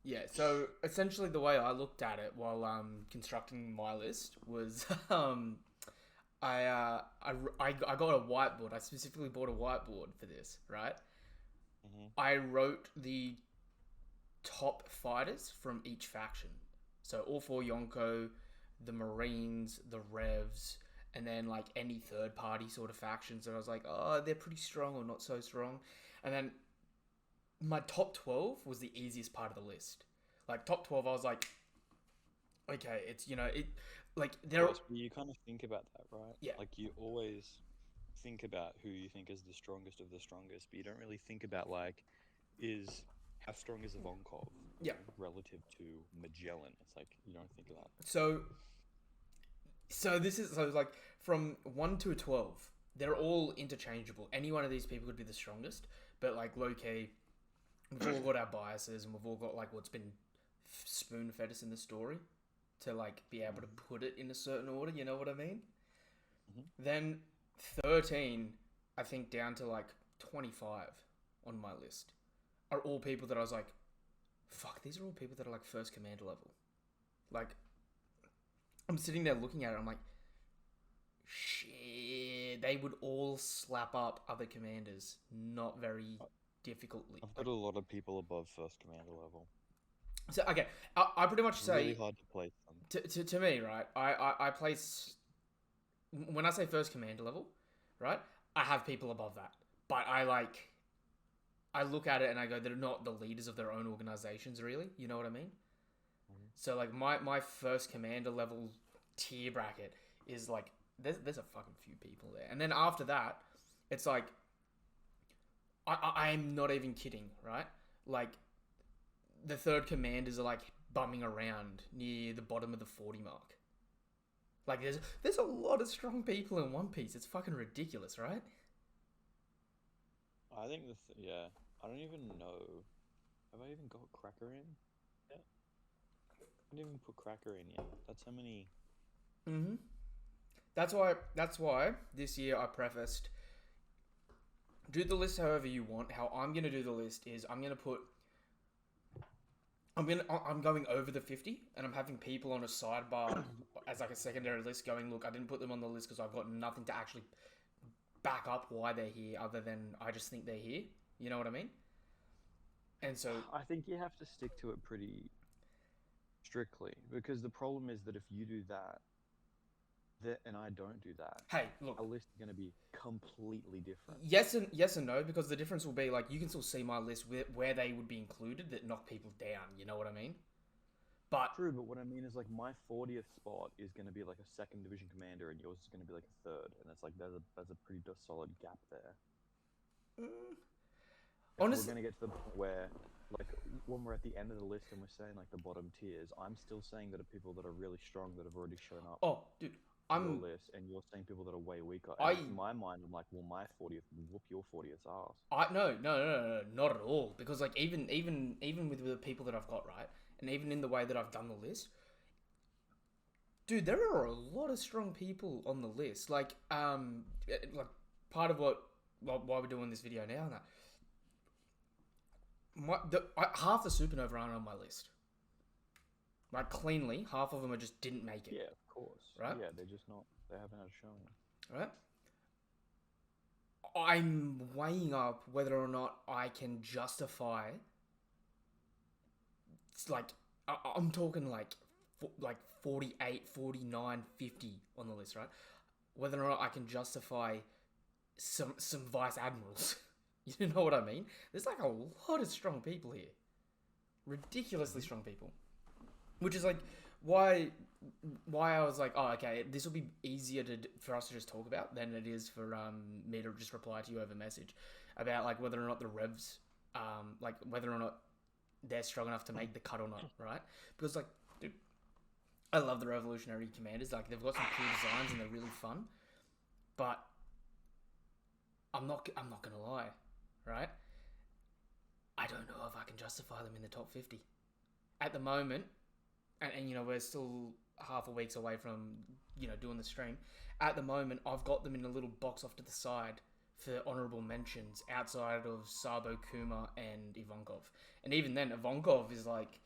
Yeah, so essentially the way I looked at it while constructing my list was I got a whiteboard. I specifically bought a whiteboard for this, right? Hmm. I wrote the top fighters from each faction. So all four Yonko, the Marines, the Revs, and then like any third party sort of factions that I was like, oh, they're pretty strong or not so strong. And then my top 12 was the easiest part of the list. Like top 12, I was like, okay, it's, like Of they're, course, but you kind of think about that, right? yeah, Like you always think about who you think is the strongest of the strongest, but you don't really think about like, is how strong is Ivankov, yeah. relative to Magellan? It's like you don't think of that. So, so like from 1 to 12, they're all interchangeable. Any one of these people could be the strongest, but like low key, we've all got our biases and we've all got like what's been spoon fed us in the story to like be able to Hmm. put it in a certain order. You know what I mean? Hmm. Then 13, I think down to like 25 on my list are all people that I was like, fuck, these are all people that are like first commander level. Like, I'm sitting there looking at it, I'm like, shit, they would all slap up other commanders, not very difficultly. I've got Like, a lot of people above first commander level. so okay, I pretty much Really say hard to place them. to me, right? I place when I say first commander level, right? I have people above that, but I look at it and I go, they're not the leaders of their own organizations, really. You know what I mean? Mhm. So like my first commander level tier bracket is like there's a fucking few people there, and then after that, it's like I'm not even kidding, right? Like the third commanders are like bumming around near the bottom of the 40 mark. Like there's a lot of strong people in One Piece. It's fucking ridiculous, right? I think yeah. I don't even know. Have I even got Cracker in yet? I didn't even put Cracker in yet. That's how many. That's why this year I prefaced do the list however you want. How I'm gonna do the list is I'm going over the 50 and I'm having people on a sidebar as like a secondary list going, look, I didn't put them on the list because I've got nothing to actually back up why they're here other than I just think they're here. You know what I mean? And so, I think you have to stick to it pretty strictly because the problem is that if you do that, and I don't do that, hey, our look, list is going to be completely different. yes and no, because the difference will be like you can still see my list where they would be included that knock people down. You know what I mean? But True, but what I mean is like my 40th spot is going to be like a second division commander, and yours is going to be like a third, and it's like there's a pretty solid gap there. If we're honestly, going to get to the point where, like, when we're at the end of the list and we're saying like the bottom tiers, I'm still saying that are people that are really strong that have already shown up oh, dude, on your I'm list, and you're saying people that are way weaker. And in I my mind, I'm like, well, my 40th will whoop your 40th ass. I no, not at all. Because like even with the people that I've got right, and even in the way that I've done the list, dude, there are a lot of strong people on the list. Like part of why we're doing this video now, and that half the Supernova aren't on my list. Like cleanly, half of them are just didn't make it. Yeah, of course. Right, Yeah, they're just not. They haven't had a showing. right. I'm weighing up whether or not I can justify. It's like I'm talking like 48, 49, 50 on the list, right? Whether or not I can justify some vice admirals. You know what I mean? There's like a lot of strong people here, ridiculously Hmm. strong people, which is like why why I was like, oh, okay, this will be easier for us to just talk about than it is for me to just reply to you over message about like whether or not the revs like whether or not they're strong enough to make the cut or not, right? Because like, dude, I love the Revolutionary Commanders. Like they've got some cool designs and they're really fun. But I'm not gonna lie, right? I don't know if I can justify them in the top 50 at the moment. And we're still half a week's away from doing the stream. At the moment, I've got them in a little box off to the side for honorable mentions outside of Sabo, Kuma, and Ivankov. And even then, Ivankov is like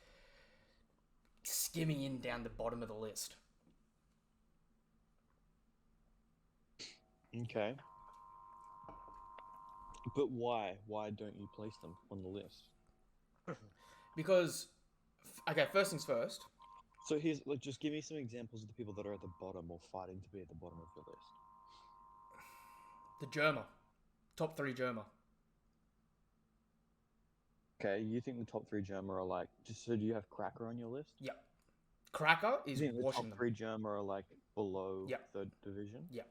skimming in down the bottom of the list. Okay. But why? Why don't you place them on the list? Because, okay, first things first. So here's like, just give me some examples of the people that are at the bottom or fighting to be at the bottom of your list. The Germa. Top 3 Germa. Okay, you think the top 3 Germa are like just so do you have Cracker on your list? Yep. Cracker is You think the washing top them. 3 Germa are like below Yep. third division? Yep.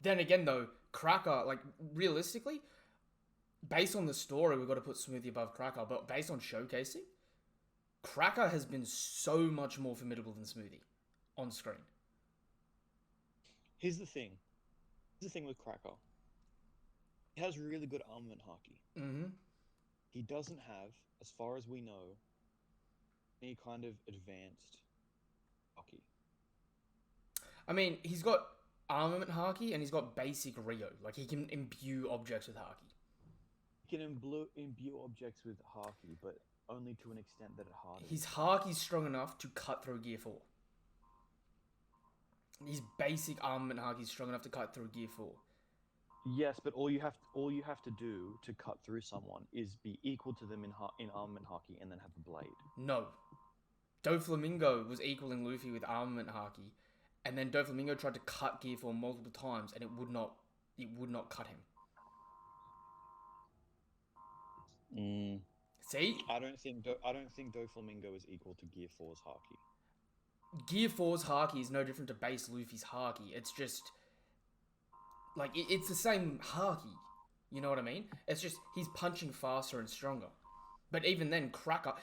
Then again, though, Cracker, like, realistically, based on the story, we've got to put Smoothie above Cracker, but based on showcasing, Cracker has been so much more formidable than Smoothie on screen. Here's the thing. Here's the thing with Cracker. He has really good armament haki. Mm-hmm. He doesn't have, as far as we know, any kind of advanced haki. I mean, he's got armament haki and he's got basic Rio. Like, he can imbue objects with haki. He can imbue objects with haki, but only to an extent that it hardens. His haki's strong enough to cut through Gear 4. His basic armament haki is strong enough to cut through Gear 4. Yes, but all you have to do to cut through someone is be equal to them in armament haki and then have a blade. No. Doflamingo was equaling Luffy with armament haki, and then Doflamingo tried to cut Gear 4 multiple times, and it would not cut him. See? I don't think Doflamingo is equal to Gear 4's haki. Gear 4's haki is no different to base Luffy's haki. It's just like it's the same haki. You know what I mean? It's just he's punching faster and stronger. But even then, Cracker...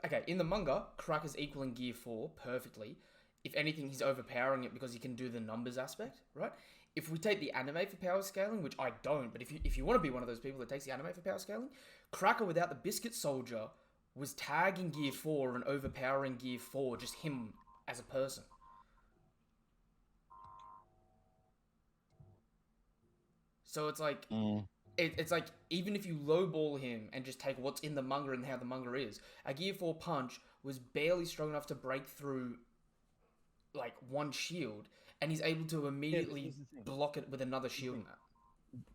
Okay, in the manga, Cracker's equaling Gear 4 perfectly. If anything, he's overpowering it because he can do the numbers aspect, right? If we take the anime for power scaling, which I don't, but if you want to be one of those people that takes the anime for power scaling, Cracker without the Biscuit Soldier was tagging Gear 4 and overpowering Gear 4, just him as a person. So it's like... It's like, even if you lowball him and just take what's in the manga and how the manga is, a Gear 4 punch was barely strong enough to break through, like, one shield, and he's able to immediately block it with another shield in that.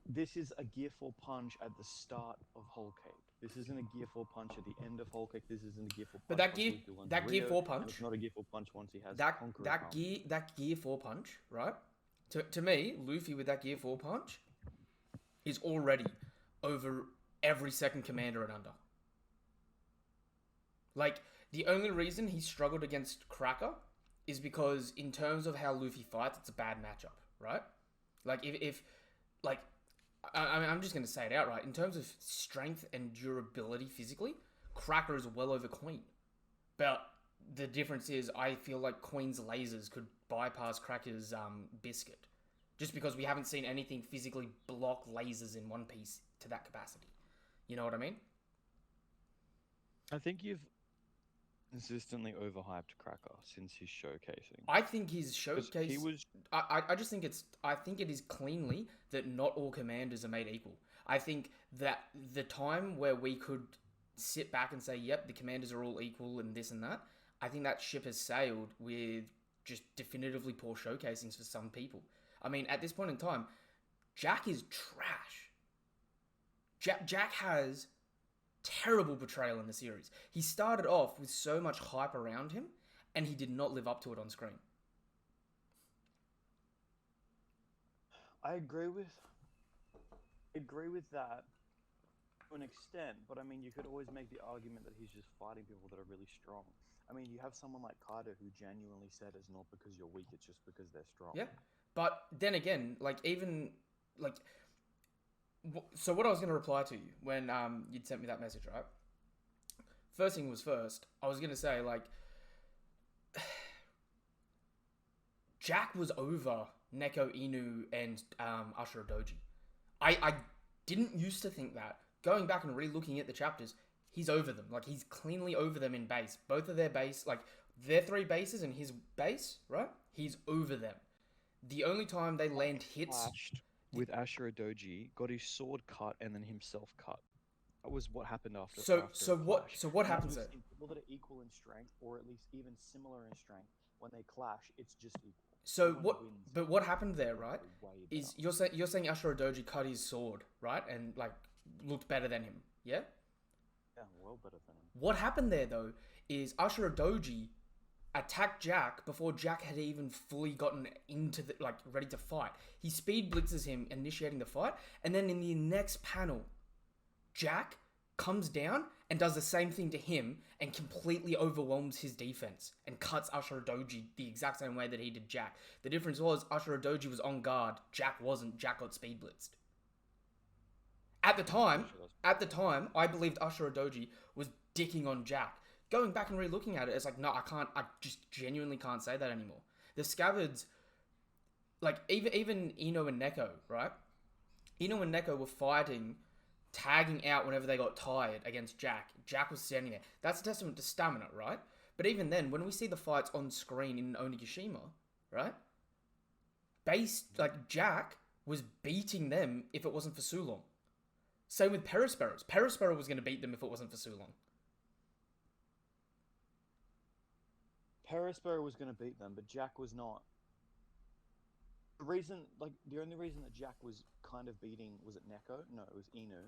This is a Gear 4 punch at the start of Whole Cake. This isn't a Gear 4 punch at the end of Whole Cake. This isn't a Gear 4 punch. But that Gear 4 punch... It's not a Gear 4 punch once he has that Gear 4 punch, right? To me, Luffy with that Gear 4 punch... is already over every second commander and under. Like, the only reason he struggled against Cracker is because in terms of how Luffy fights, it's a bad matchup, right? Like, if I'm just going to say it outright. In terms of strength and durability physically, Cracker is well over Queen. But the difference is I feel like Queen's lasers could bypass Cracker's biscuit. Just because we haven't seen anything physically block lasers in One Piece to that capacity. You know what I mean? I think you've consistently overhyped Cracker since his showcasing. I think his showcase... He was... I just think I think it is cleanly that not all commanders are made equal. I think that the time where we could sit back and say, yep, the commanders are all equal and this and that, I think that ship has sailed with just definitively poor showcasings for some people. I mean, at this point in time, Jack is trash. Jack has terrible portrayal in the series. He started off with so much hype around him, and he did not live up to it on screen. I agree with that to an extent, but I mean, you could always make the argument that he's just fighting people that are really strong. I mean, you have someone like Carter who genuinely said it's not because you're weak, it's just because they're strong. Yeah. But then again, like, even, like... So what I was going to reply to you when you'd sent me that message, right? First thing was first, I was going to say, like... Jack was over Neko Inu and Ashura Doji. I didn't used to think that. Going back and re-looking at the chapters, he's over them. Like, he's cleanly over them in base. Both of their base, like, their 3 bases and his base, right? He's over them. The only time they land hits... with Ashura Doji, got his sword cut and then himself cut. That was what happened after. So what happens there? people that are equal in strength, or at least even similar in strength, when they clash, it's just equal. So No one what? wins But what happened there, right? way Is better. you're saying Ashura cut his sword, right, and like looked better than him, yeah? Yeah, well better than him. What happened there though is Ashura attacked Jack before Jack had even fully gotten into the like ready to fight. He speed blitzes him, initiating the fight, and then in the next panel, Jack comes down and does the same thing to him and completely overwhelms his defense and cuts Ashura the exact same way that he did Jack. The difference was Ashura was on guard, Jack wasn't. Jack got speed blitzed. At the time, I believed Ashura was dicking on Jack. Going back and re-looking at it, it's like, no, I can't. I just genuinely can't say that anymore. The Scabbards, like even Ino and Neko, right? Ino and Neko were fighting, tagging out whenever they got tired against Jack. Jack was standing there. That's a testament to stamina, right? But even then, when we see the fights on screen in Onigashima, right? Jack was beating them if it wasn't for Sulong. Same with Perisperos. Perisperos was going to beat them if it wasn't for Sulong. Perisperos was going to beat them, but Jack was not. The only reason that Jack was kind of beating, was it Neko? No, it was Inu.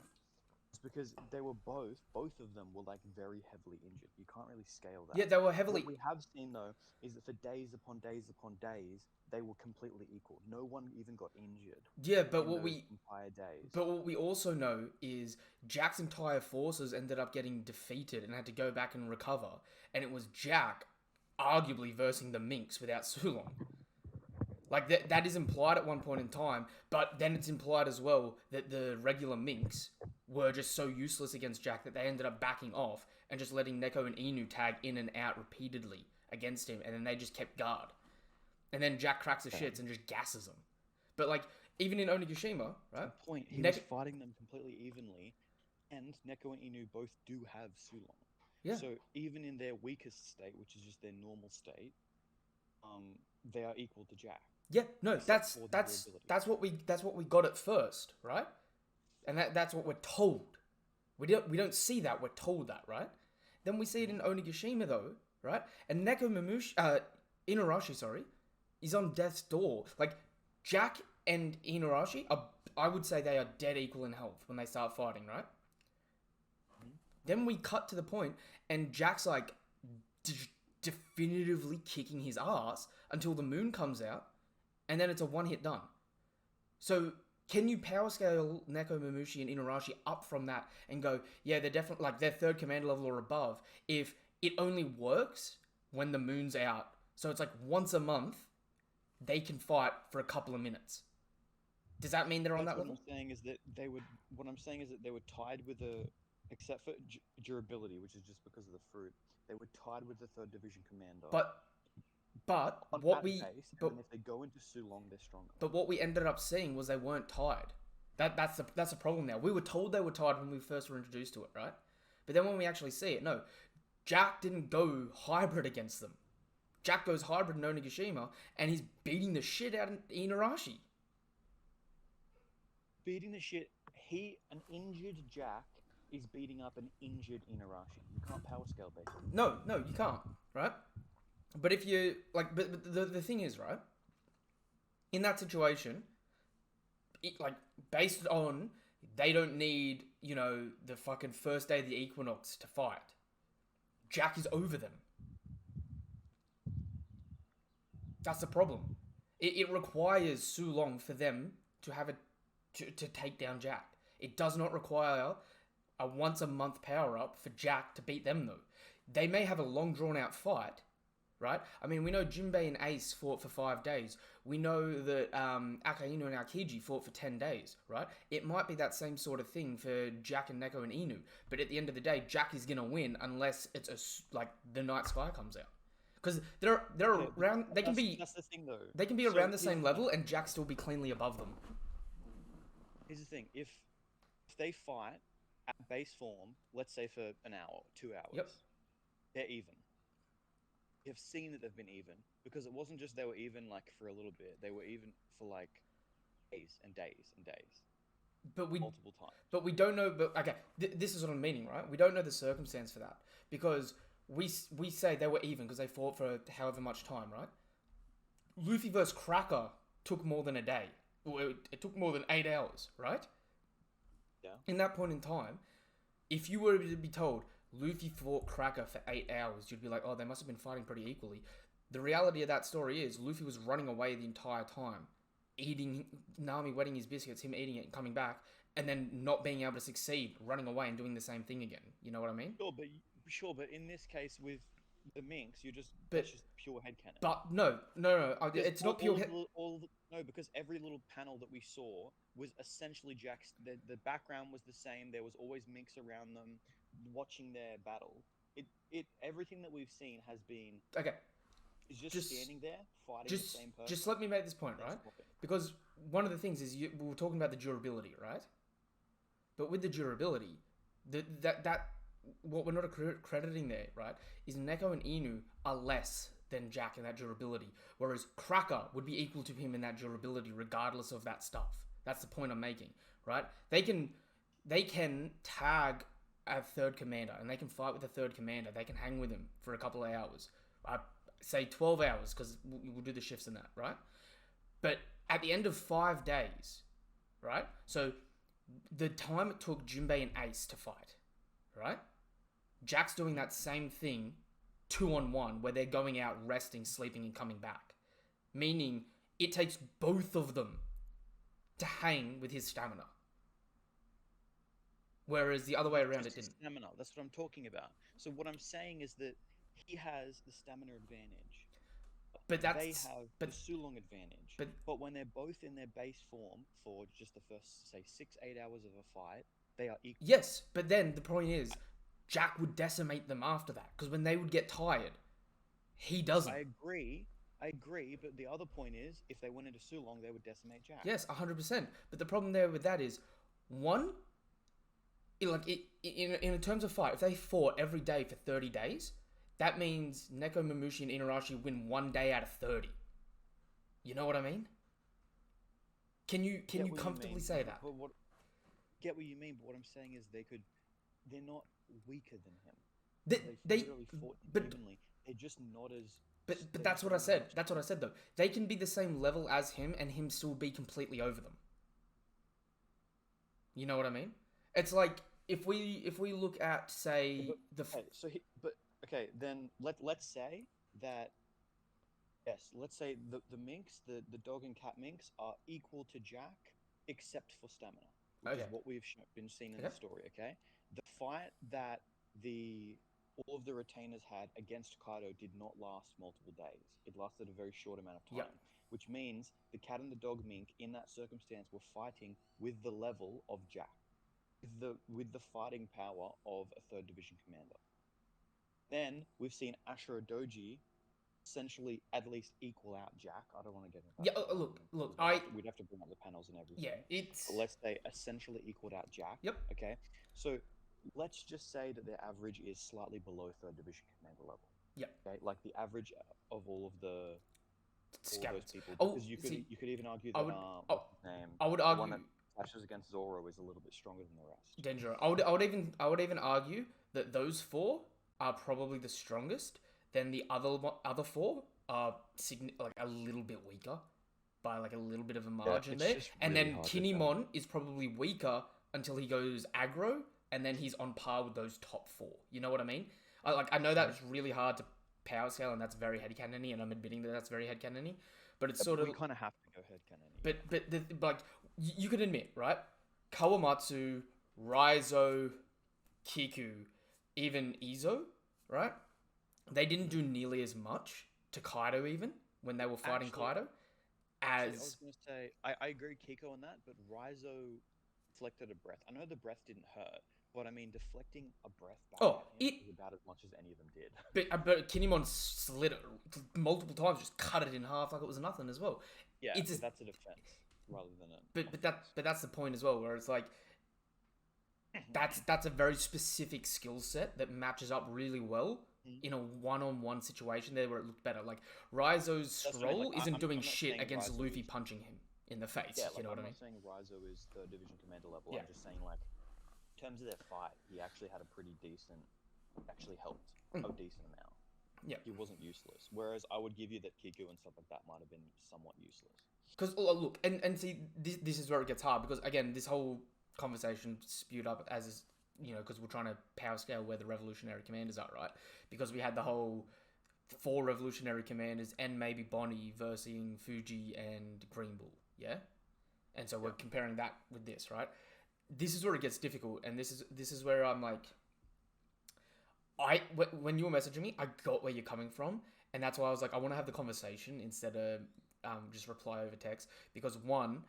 It's because they were both of them were like very heavily injured. You can't really scale that. Yeah, they were heavily. What we have seen though is that for days upon days upon days, they were completely equal. No one even got injured. Yeah, but entire days. But what we also know is Jack's entire forces ended up getting defeated and had to go back and recover, and it was Jack, arguably versing the Minx without Sulong. Like, that is implied at one point in time, but then it's implied as well that the regular Minx were just so useless against Jack that they ended up backing off and just letting Neko and Inu tag in and out repeatedly against him, and then they just kept guard. And then Jack cracks the shits and just gasses them. But, like, even in Onigashima, right? The point, he was fighting them completely evenly, and Neko and Inu both do have Sulong. Yeah. So even in their weakest state, which is just their normal state, they are equal to Jack. Yeah, no, that's what we got at first, right? And that's what we're told. We don't see that, we're told that, right? Then we see it in Onigashima though, right? And Inarashi, is on death's door. Like, Jack and Inarashi I would say they are dead equal in health when they start fighting, right? Mm-hmm. Then we cut to the point and Jack's like definitively kicking his ass until the moon comes out. And then it's a one-hit done. So, can you power scale Neko, Mamushi, and Inarashi up from that and go, yeah, they're definitely, like, they're third commander level or above, if it only works when the moon's out. So it's like once a month, they can fight for a couple of minutes. Does that mean they're on that level? What I'm saying is that they were tied with except for durability, which is just because of the fruit, they were tied with the third division commander. But if they go into Sulong, they're stronger. But what we ended up seeing was they weren't tied. That's the problem now. We were told they were tied when we first were introduced to it, right? But then when we actually see it, no. Jack didn't go hybrid against them. Jack goes hybrid in Onigashima, and he's beating the shit out of Inarashi. Beating the shit. An injured Jack is beating up an injured Inarashi. You can't power scale basically. No, you can't, right? But if you, like, but the thing is, right, in that situation, based on, they don't need, the fucking first day of the equinox to fight. Jack is over them. That's the problem. It requires Sulong for them to have to take down Jack. It does not require a once a month power up for Jack to beat them though. They may have a long drawn out fight, right? I mean, we know Jinbei and Ace fought for 5 days. We know that Akainu and Aokiji fought for 10 days, right? It might be that same sort of thing for Jack and Neko and Inu, but at the end of the day, Jack is gonna win unless it's the night sky comes out. Because they're around. They can be. That's the thing, though. They can be around the same level, and Jack still be cleanly above them. Here's the thing: if they fight at base form, let's say for an hour, 2 hours, yep, they're even. You've seen that they've been even because it wasn't just they were even for a little bit; they were even for days and days and days. But multiple times. But we don't know. But okay, this is what I'm meaning, right? We don't know the circumstance for that because we say they were even because they fought for however much time, right? Luffy versus Cracker took more than a day. Well, it took more than 8 hours, right? Yeah. In that point in time, if you were to be told Luffy fought Cracker for 8 hours, you'd be like, oh, they must have been fighting pretty equally. The reality of that story is Luffy was running away the entire time, eating Nami wetting his biscuits, him eating it and coming back, and then not being able to succeed, running away and doing the same thing again. You know what I mean? Sure, but in this case with the Minx, But that's just pure headcanon. but no. Because It's not pure. no, because every little panel that we saw was essentially Jack's. The background was the same. There was always Minx around them, watching their battle. Everything that we've seen has been Okay, is just just standing there fighting the just same person. just let me make this point, and right? swapping. Because one of the things is we were talking about the durability, right? But with the durability, that what we're not crediting there, right, is Neko and Inu are less than Jack in that durability, whereas Cracker would be equal to him in that durability, regardless of that stuff. That's the point I'm making, right? They can tag a third commander, and they can fight with the third commander. They can hang with him for a couple of hours. Say 12 hours, because we'll do the shifts in that, right? But at the end of 5 days, right? So the time it took Jinbei and Ace to fight, right? Jack's doing that same thing 2-on-1, where they're going out, resting, sleeping, and coming back. Meaning, it takes both of them to hang with his stamina. Whereas the other way around, it didn't. Stamina. That's what I'm talking about. So what I'm saying is that he has the stamina advantage. But They have the Sulong advantage. But when they're both in their base form for just the first, say, 6-8 hours of a fight, they are equal. Yes, but then the point is, Jack would decimate them after that. Because when they would get tired, he doesn't. I agree, but the other point is, if they went into Sulong, they would decimate Jack. Yes, 100%. But the problem there with that is, one, in terms of fight, if they fought every day for 30 days, that means Neko, Mamushi, and Inarashi win 1 day out of 30. You know what I mean? Can you comfortably say that? Get what you mean, but what I'm saying is they're not weaker than him. They fought evenly. They're just not as. But that's what I said. That's what I said though. They can be the same level as him, and him still be completely over them. You know what I mean? It's like if we look at say then let's say that. Yes, let's say the Minx, the dog and cat Minx are equal to Jack, except for stamina, which is what we've been seeing in the story. Okay, the fight that all of the retainers had against Kaido did not last multiple days. It lasted a very short amount of time, which means the cat and the dog Mink in that circumstance were fighting with the level of Jack, with the fighting power of a 3rd Division commander. Then we've seen Ashura Doji essentially at least equal out Jack. I don't want to get into that. Look, we'd have to bring up the panels and everything. Yeah, but let's say essentially equaled out Jack. Yep. Okay. So let's just say that their average is slightly below 3rd Division commander level. Yep. Okay. Like the average of all of those people. Oh, because you could even argue that what's his name? I would the argue one that clashes against Zoro is a little bit stronger than the rest. Denjiro. I would even argue that those 4 are probably the strongest. Then the other 4 are like a little bit weaker by like a little bit of a margin there. And then Kinemon is probably weaker until he goes aggro, and then he's on par with those top 4. You know what I mean? I know that's really hard to power scale, and that's very headcanon-y, and I'm admitting that that's very headcanon-y, but it's sort of... We kind of have to go headcanon-y. But you can admit, right? Kawamatsu, Raizo, Kiku, even Izo, right? They didn't do nearly as much to Kaido even when they were fighting Kaido as... I was going to say, I agree Kiko on that, but Raizo deflected a breath. I know the breath didn't hurt, but I mean, deflecting a breath back at him is about as much as any of them did. But Kinemon slid it multiple times, just cut it in half like it was nothing as well. Yeah, that's a defense rather than a... But that's the point as well, where it's like... That's a very specific skill set that matches up really well in a one-on-one situation there where it looked better. Like, Raizo's scroll isn't doing shit against Luffy punching him in the face. Yeah, you know what I mean? I'm not saying Raizo is 3rd Division commander level. Yeah. I'm just saying, like, in terms of their fight, he actually had a pretty decent... actually helped a decent amount. Yeah. He wasn't useless. Whereas I would give you that Kiku and stuff like that might have been somewhat useless. Because look, and see, this is where it gets hard because again, this whole conversation spewed up as because we're trying to power scale where the revolutionary commanders are, right? Because we had the whole four revolutionary commanders and maybe Bonnie versus Fuji and Green Bull, yeah. And so we're comparing that with this, right? This is where it gets difficult, and this is where I'm like, when you were messaging me, I got where you're coming from, and that's why I was like, I want to have the conversation instead of just reply over text because one,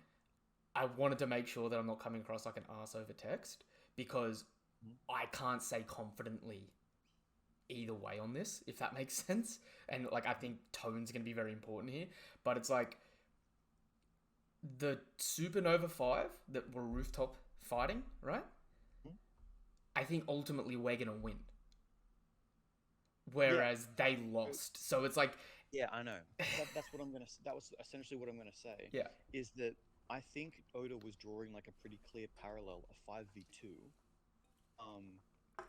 I wanted to make sure that I'm not coming across like an ass over text because I can't say confidently either way on this, if that makes sense. And like, I think tone's going to be very important here, but it's like the Supernova 5 that were rooftop fighting, right? I think ultimately we're going to win. Whereas they lost. So it's like... Yeah, I know. That's what I'm going to... That was essentially what I'm going to say. Yeah. Is that I think Oda was drawing like a pretty clear parallel, a 5v2,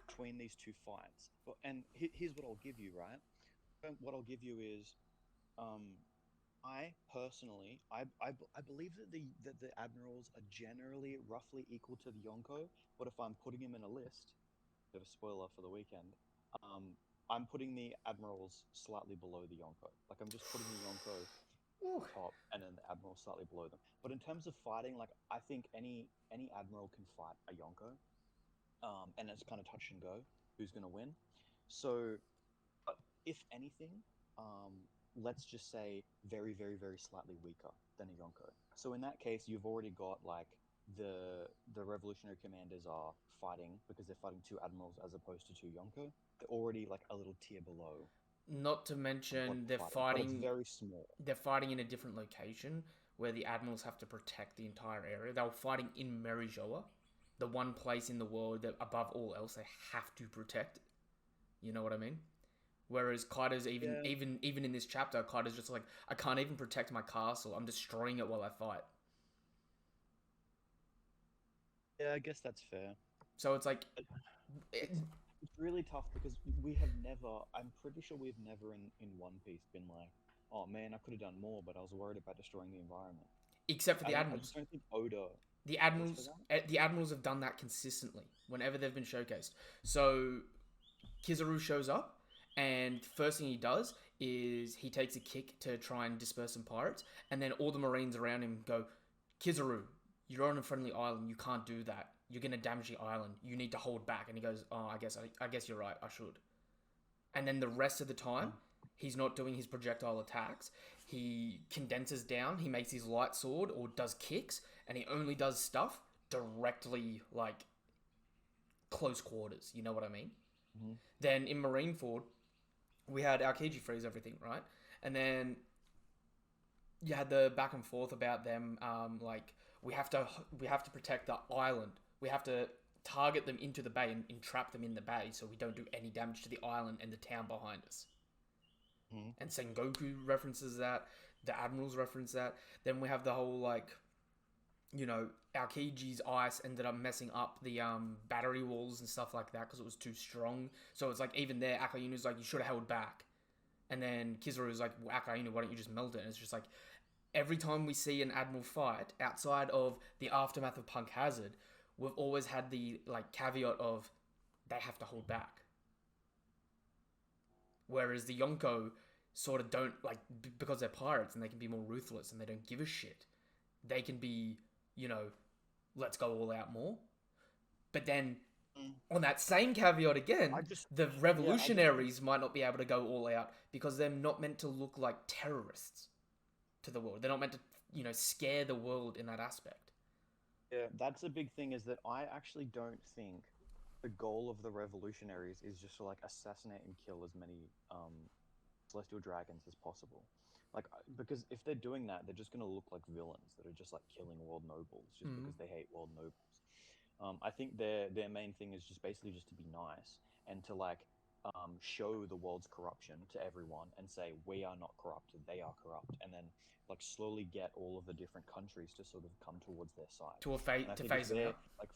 between these two fights. And here's what I'll give you, right? What I'll give you is... I personally, I believe that the admirals are generally roughly equal to the Yonko, but if I'm putting them in a list, bit of a spoiler for the weekend, I'm putting the admirals slightly below the Yonko. Like I'm just putting the Yonko top, and then the admiral slightly below them. But in terms of fighting, like I think any admiral can fight a Yonko, and it's kind of touch and go who's gonna win. So, if anything, let's just say very, very, very slightly weaker than a Yonko. So in that case, you've already got like the revolutionary commanders are fighting because they're fighting two admirals as opposed to two Yonko. They're already like a little tier below. Not to mention they're but fighting. it's very small. They're fighting in a different location where the admirals have to protect the entire area. They were fighting in Merijoa, the one place in the world that above all else they have to protect. You know what I mean? Whereas Kaido's even in this chapter, Kaido's just like, I can't even protect my castle. I'm destroying it while I fight. Yeah, I guess that's fair. So it's like... It's really tough because we have never... I'm pretty sure we've never in One Piece been like, oh man, I could have done more, but I was worried about destroying the environment. Except for the admirals. I just don't think Oda... The admirals have done that consistently whenever they've been showcased. So Kizaru shows up, and first thing he does is he takes a kick to try and disperse some pirates, and then all the marines around him go, Kizaru, you're on a friendly island. You can't do that. You're gonna damage the island. You need to hold back. And he goes, oh, I guess you're right. I should. And then the rest of the time, he's not doing his projectile attacks. He condenses down. He makes his light sword or does kicks, and he only does stuff directly like close quarters. You know what I mean? Mm-hmm. Then in Marineford, we had Aokiji freeze everything, right? And then you had the back and forth about them, like we have to protect the island. We have to target them into the bay and entrap them in the bay so we don't do any damage to the island and the town behind us. Mm-hmm. And Sengoku references that. The admirals reference that. Then we have the whole like, Aokiji's ice ended up messing up the battery walls and stuff like that because it was too strong. So it's like even there, Akainu's like, you should have held back. And then Kizaru's like, well, Akainu, why don't you just melt it? And it's just like, every time we see an admiral fight, outside of the aftermath of Punk Hazard, we've always had the like caveat of they have to hold back. Whereas the Yonko sort of don't, like, because they're pirates and they can be more ruthless and they don't give a shit. They can be, let's go all out more. But then, on that same caveat again, the revolutionaries might not be able to go all out because they're not meant to look like terrorists to the world. They're not meant to, scare the world in that aspect. Yeah, that's a big thing, is that I actually don't think the goal of the revolutionaries is just to like assassinate and kill as many celestial dragons as possible. Like, because if they're doing that, they're just going to look like villains that are just like killing world nobles just because they hate world nobles. I think their main thing is just basically just to be nice and to like show the world's corruption to everyone and say we are not corrupt, they are corrupt, and then like slowly get all of the different countries to sort of come towards their side. To face them out. Like,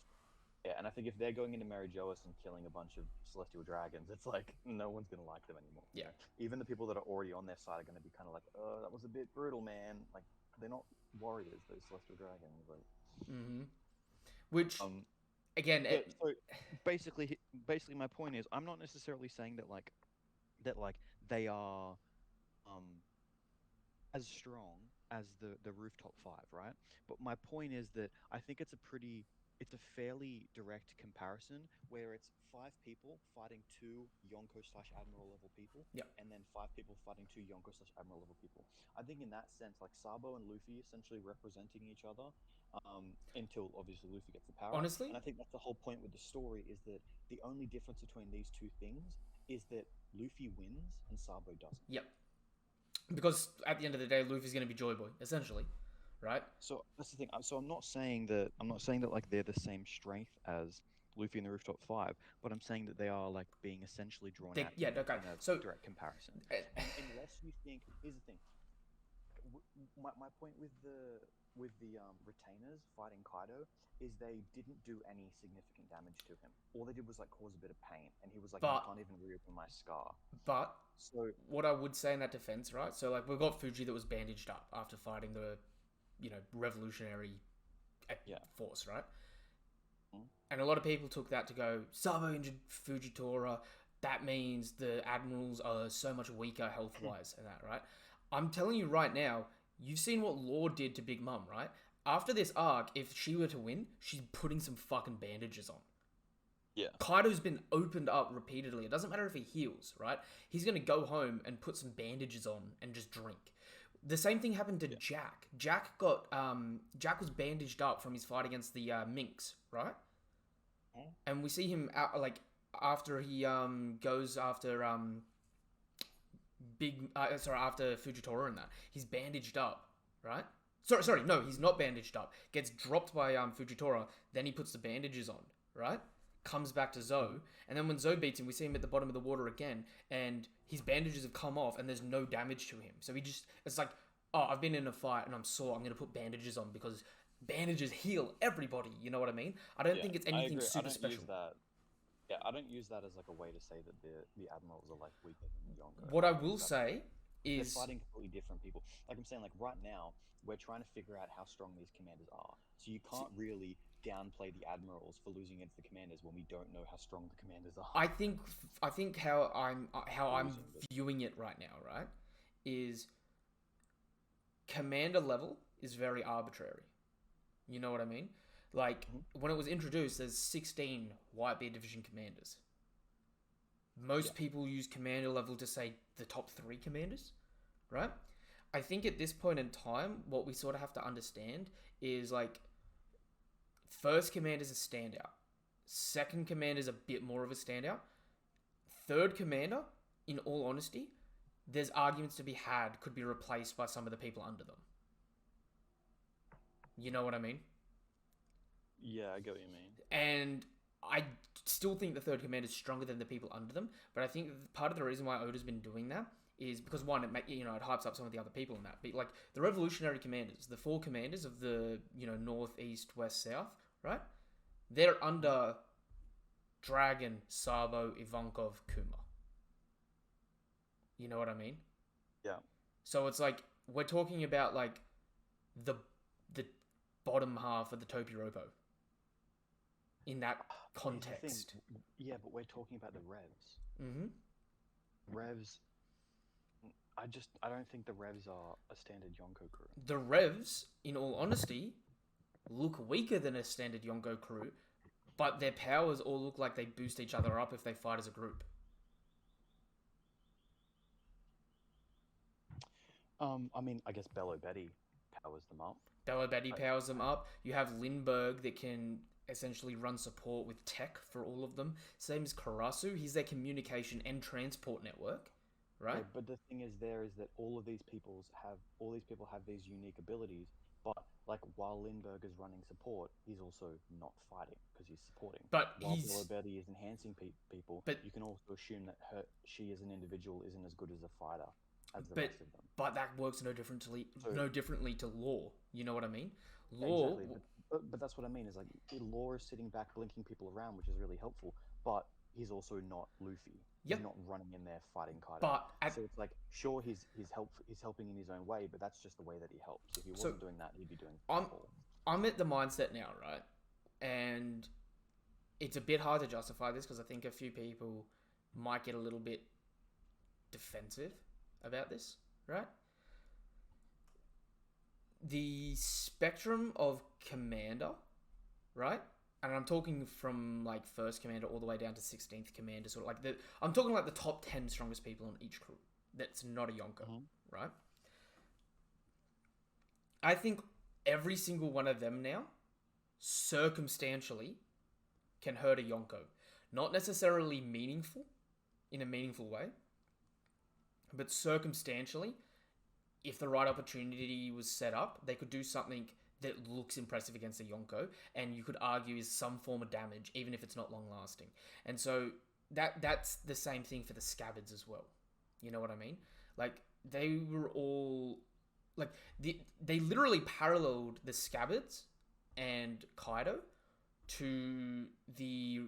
Yeah, and I think if they're going into Mary Joas and killing a bunch of celestial dragons, it's like no one's gonna like them anymore. Yeah. Even the people that are already on their side are gonna be kind of like, "Oh, that was a bit brutal, man." Like they're not warriors; those celestial dragons. Like, Mm-hmm. Which um, again, but so basically, my point is, I'm not necessarily saying that they are um as strong as the rooftop five, right? But my point is that I think it's a fairly direct comparison where it's five people fighting two Yonko slash Admiral level people, yeah. and then five people fighting two Yonko slash Admiral level people. I think in that sense, like Sabo and Luffy essentially representing each other, until obviously Luffy gets the power up. Honestly, And I think that's the whole point with the story is that the only difference between these two things is that Luffy wins and Sabo doesn't. yep. Because at the end of the day, Luffy's going to be Joy Boy, essentially, right? So that's the thing. So I'm not saying that like they're the same strength as Luffy and the Rooftop Five, but I'm saying that they are like being essentially drawn out Yeah, okay. in a So, direct comparison. And unless you think, here's the thing. My point with the retainers fighting Kaido is they didn't do any significant damage to him. All they did was like cause a bit of pain, and he was like, "You but can't even reopen my scar." but So what I would say in that defense, right? So like we've got Fuji that was bandaged up after fighting the, revolutionary yeah. force, right? Mm. And a lot of people took that to go, Sabo injured Fujitora. That means the admirals are so much weaker health wise and that, right? I'm telling you right now, you've seen what Law did to Big Mum, right? After this arc, if she were to win, she's putting some fucking bandages on. Yeah. Kaido's been opened up repeatedly. It doesn't matter if he heals, right? He's going to go home and put some bandages on and just drink. The same thing happened to Jack. Jack was bandaged up from his fight against the Minks, right? And we see him out like after he goes after after Fujitora and that. He's bandaged up, right? Sorry, no, he's not bandaged up. Gets dropped by Fujitora, then he puts the bandages on, right? Comes back to Zoe, and then when Zoe beats him, we see him at the bottom of the water again, and his bandages have come off, and there's no damage to him. So it's like, oh, I've been in a fight and I'm sore. I'm gonna put bandages on because bandages heal everybody. You know what I mean? I don't think it's anything super special. Use that. Yeah, I don't use that as like a way to say that the admirals are like weaker than Yonko. What I will say they're is fighting completely different people. Like I'm saying, like right now, we're trying to figure out how strong these commanders are. So you can't really downplay the admirals for losing against the commanders when we don't know how strong the commanders are. I think how I'm viewing it right now, right, is commander level is very arbitrary. You know what I mean? Like when it was introduced, there's 16 Whitebeard Division commanders. Most people use commander level to say the top 3 commanders, right? I think at this point in time, what we sort of have to understand is like first commander's a standout. Second commander's a bit more of a standout. Third commander, in all honesty, there's arguments to be had, could be replaced by some of the people under them. You know what I mean? Yeah, I get what you mean. And I still think the third commander is stronger than the people under them, but I think part of the reason why Oda's been doing that is because one, it hypes up some of the other people in that. But like the revolutionary commanders, the 4 commanders of the north, east, west, south, right? They're under Dragon, Sabo, Ivankov, Kuma. You know what I mean? Yeah. So it's like we're talking about like the bottom half of the Topiropo. In that context. Yeah, but we're talking about the revs. Mm-hmm. Revs. I don't think the revs are a standard Yonko crew. The revs, in all honesty, look weaker than a standard Yonko crew, but their powers all look like they boost each other up if they fight as a group. I mean, I guess Bello Betty powers them up. Bello Betty powers them up. You have Lindbergh that can essentially run support with tech for all of them. Same as Karasu. He's their communication and transport network, right? Yeah, but the thing is that all these people have these unique abilities, but like while Lindbergh is running support, he's also not fighting because he's supporting. But while Bello Betty is enhancing people, but you can also assume that she as an individual isn't as good as a fighter as the rest of them. But that works no differently to Law. You know what I mean? Law, exactly, but that's what I mean. Is like Law is sitting back, blinking people around, which is really helpful. But he's also not Luffy. He's Yep. not running in there fighting Kaido. But So it's like, sure, he's helping in his own way, but that's just the way that he helps. If he so wasn't doing that, he'd be doing I'm fuck all. I'm at the mindset now, right? And it's a bit hard to justify this because I think a few people might get a little bit defensive about this, right? The spectrum of commander, right? And I'm talking from like first commander all the way down to 16th commander, sort of like I'm talking like the top 10 strongest people on each crew. That's not a Yonko, Mhm. right? I think every single one of them now, circumstantially, can hurt a Yonko. Not necessarily meaningful, in a meaningful way, but circumstantially, if the right opportunity was set up, they could do something that looks impressive against a Yonko, and you could argue is some form of damage, even if it's not long lasting. And so that's the same thing for the Scabbards as well. You know what I mean? Like they were all like they literally paralleled the Scabbards and Kaido to the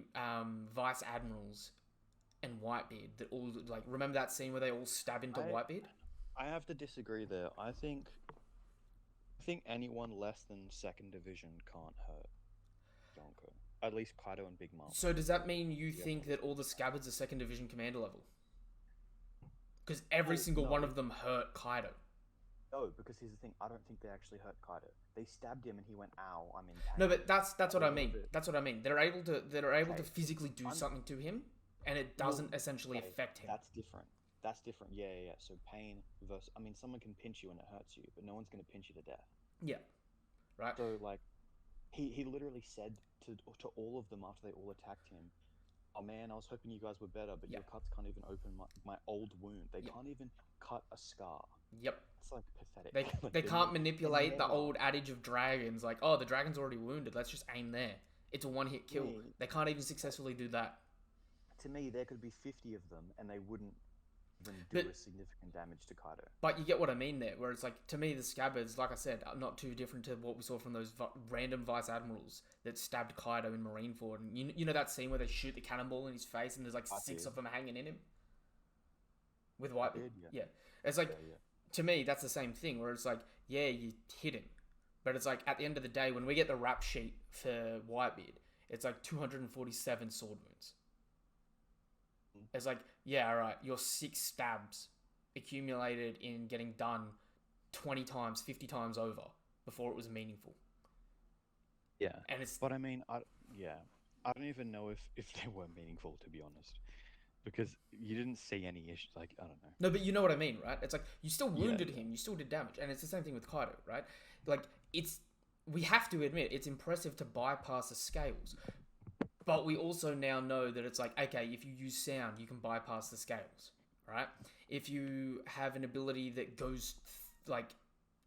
vice admirals and Whitebeard. That all like remember that scene where they all stab into I Whitebeard? I have to disagree there. I think anyone less than second division can't hurt Yonko. At least Kaido and Big Mom. So does that mean you The think others that are all the insane. Scabbards are second division commander level? Because every Well, single one no, of them hurt Kaido. no, because here's the thing. I don't think they actually hurt Kaido. They stabbed him and he went, "Ow, I'm in No, pain." but that's A what I lot mean. of it. That's what I mean. They're able to Okay, physically do I'm something to him, and it well. doesn't essentially Okay, affect him. that's different. That's different. Yeah, yeah, yeah. So pain versus. I mean, someone can pinch you and it hurts you, but no one's gonna pinch you to death. Yeah, right. So like, he literally said to all of them after they all attacked him, "Oh man, I was hoping you guys were better, but Yeah, your cuts can't even open my old wound. They yeah, can't even cut a scar. yep. It's like pathetic. They Like they can't they're manipulate the never old adage of dragons, like oh the dragon's already wounded. Let's just aim there. It's a one hit to kill. me, They can't even successfully do that. to me, there could be 50 of them and they wouldn't even do But a significant damage to Kaido. But you get what I mean there, where it's like to me the Scabbards, like I said, are not too different to what we saw from those random vice admirals that stabbed Kaido in Marineford. And you know that scene where they shoot the cannonball in his face and there's like I six did. of them hanging in him with I Whitebeard. did, yeah. Yeah, it's like Yeah, yeah. to me that's the same thing where it's like yeah you hit him, but it's like at the end of the day when we get the rap sheet for Whitebeard, it's like 247 sword wounds. Mm. It's like yeah, all right, your 6 stabs accumulated in getting done 20 times, 50 times over before it was meaningful. Yeah. And it's But I mean, yeah. I don't even know if they were meaningful, to be honest. Because you didn't see any issues. Like, I don't know. no, but you know what I mean, right? It's like you still Yeah, wounded yeah. him, you still did damage, and it's the same thing with Kaido, right? Like it's we have to admit it's impressive to bypass the scales, but we also now know that it's like okay, if you use sound, you can bypass the scales, right? If you have an ability that goes like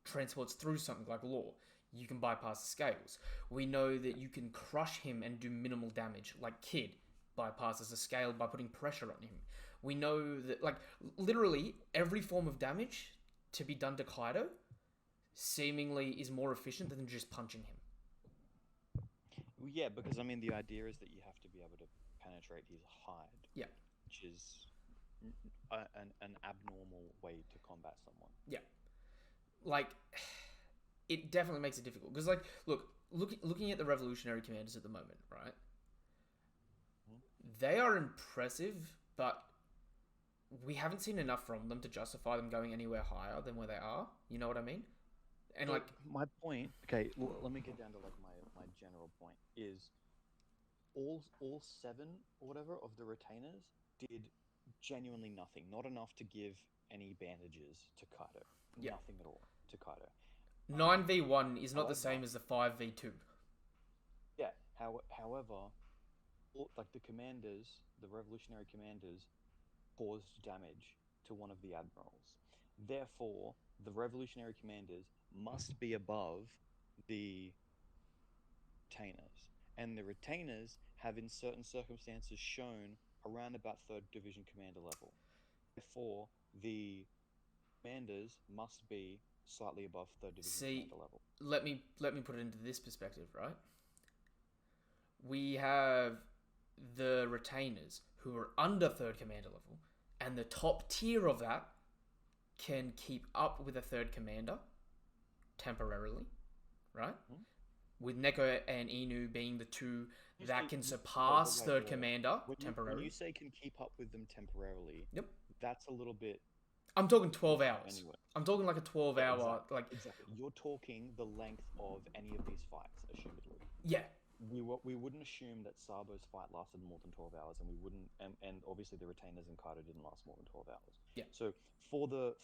transports through something like law, you can bypass the scales. We know that you can crush him and do minimal damage, like Kid bypasses the scale by putting pressure on him. We know that, like, literally every form of damage to be done to Kaido seemingly is more efficient than just punching him. Well, yeah, because I mean, the idea is that you have to be able to penetrate his hide, Yeah, which is an abnormal way to combat someone. yeah. Like, it definitely makes it difficult because, like, looking at the Revolutionary Commanders at the moment, right? Mhm. They are impressive, but we haven't seen enough from them to justify them going anywhere higher than where they are. You know what I mean? And So like, my point, okay, let me get down to like my general point is all seven or whatever of the retainers did genuinely nothing. Not enough to give any bandages to Kaido. yeah, Nothing at all to Kaido. Um, 9v1 is not the however, same as the 5v2. yeah. However, like the commanders, the revolutionary commanders, caused damage to one of the admirals. Therefore, the revolutionary commanders must be above the retainers. And the retainers have, in certain circumstances, shown around about third division commander level. Therefore, the commanders must be slightly above third division See, commander level. let me put it into this perspective, right? We have the retainers who are under third commander level, and the top tier of that can keep up with a third commander temporarily, right? Hmm? With Neko and Inu being the two You that say, can wait, surpass third wait. commander When temporarily. you say can keep up with them temporarily, Yep. that's a little bit I'm talking 12 pushing it hours. anyway. I'm talking like a 12 Yeah, hour, exactly. like, Exactly. You're talking the length of any of these fights, assumedly. yeah. We wouldn't assume that Sabo's fight lasted more than 12 hours, and we wouldn't, and obviously the retainers in Kaido didn't last more than 12 hours. Yeah. So for the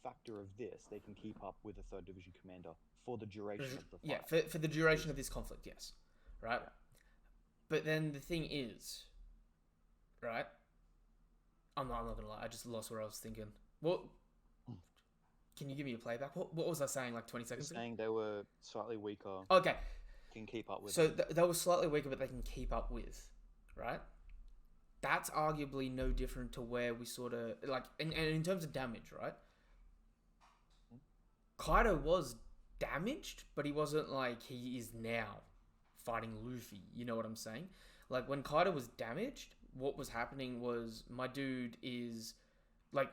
factor of this, they can keep up with a third division commander for the duration of the Yeah, fight. for the duration of this conflict, yes. Right? Yeah. But then the thing is, right? I'm not gonna lie, I just lost where I was thinking. What? Can you give me a playback? What was I saying like 20 seconds ago? Saying they were slightly weaker, Okay, can keep up with so them. they were slightly weaker, but they can keep up with, right? That's arguably no different to where we sort of like, and in terms of damage, right? Kaido was damaged, but he wasn't like he is now fighting Luffy. You know what I'm saying? Like when Kaido was damaged, what was happening was my dude is like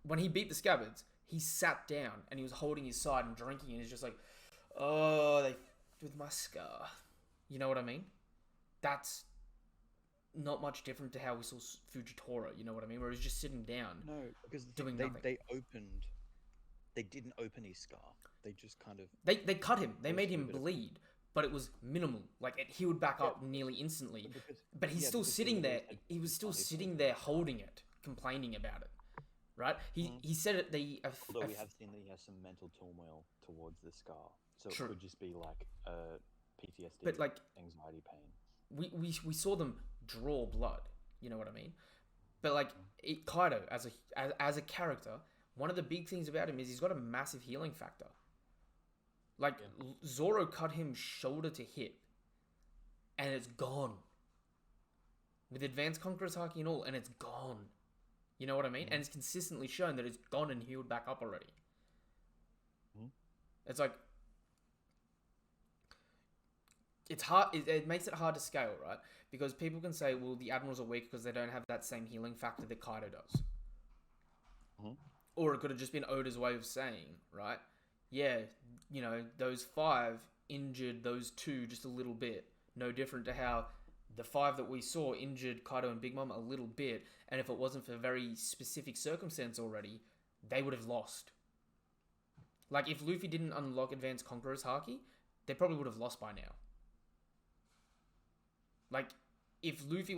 when he beat the scabbards, he sat down and he was holding his side and drinking, and he's just like, oh, they with my scar. You know what I mean? That's not much different to how we saw Fujitora. You know what I mean? Where he's just sitting down, No, because doing nothing. they didn't open his scar. They just kind of They cut him. They made forced a him bit of- bleed, but it was minimal. Like it healed back up nearly instantly. But he's still because sitting there. had He was still funny sitting poison there in his scar. holding it, complaining about it. Right? He said it. Although we have seen that he has some mental turmoil towards the scar, so True. it could just be like PTSD, But like anxiety, pain. we saw them draw blood. You know what I mean? But like Kaido as a character, one of the big things about him is he's got a massive healing factor. Like Zoro cut him shoulder to hip, and it's gone. With Advanced Conqueror's Haki and all, and it's gone. You know what I mean? And it's consistently shown that it's gone and healed back up already. It's like it's hard. It makes it hard to scale, right? Because people can say, well, the admirals are weak because they don't have that same healing factor that Kaido does. Or it could have just been Oda's way of saying, right? Yeah, you know, those 5 injured those 2 just a little bit. No different to how the 5 that we saw injured Kaido and Big Mom a little bit. And if it wasn't for very specific circumstance already, they would have lost. Like, if Luffy didn't unlock Advanced Conqueror's Haki, they probably would have lost by now. Like, if Luffy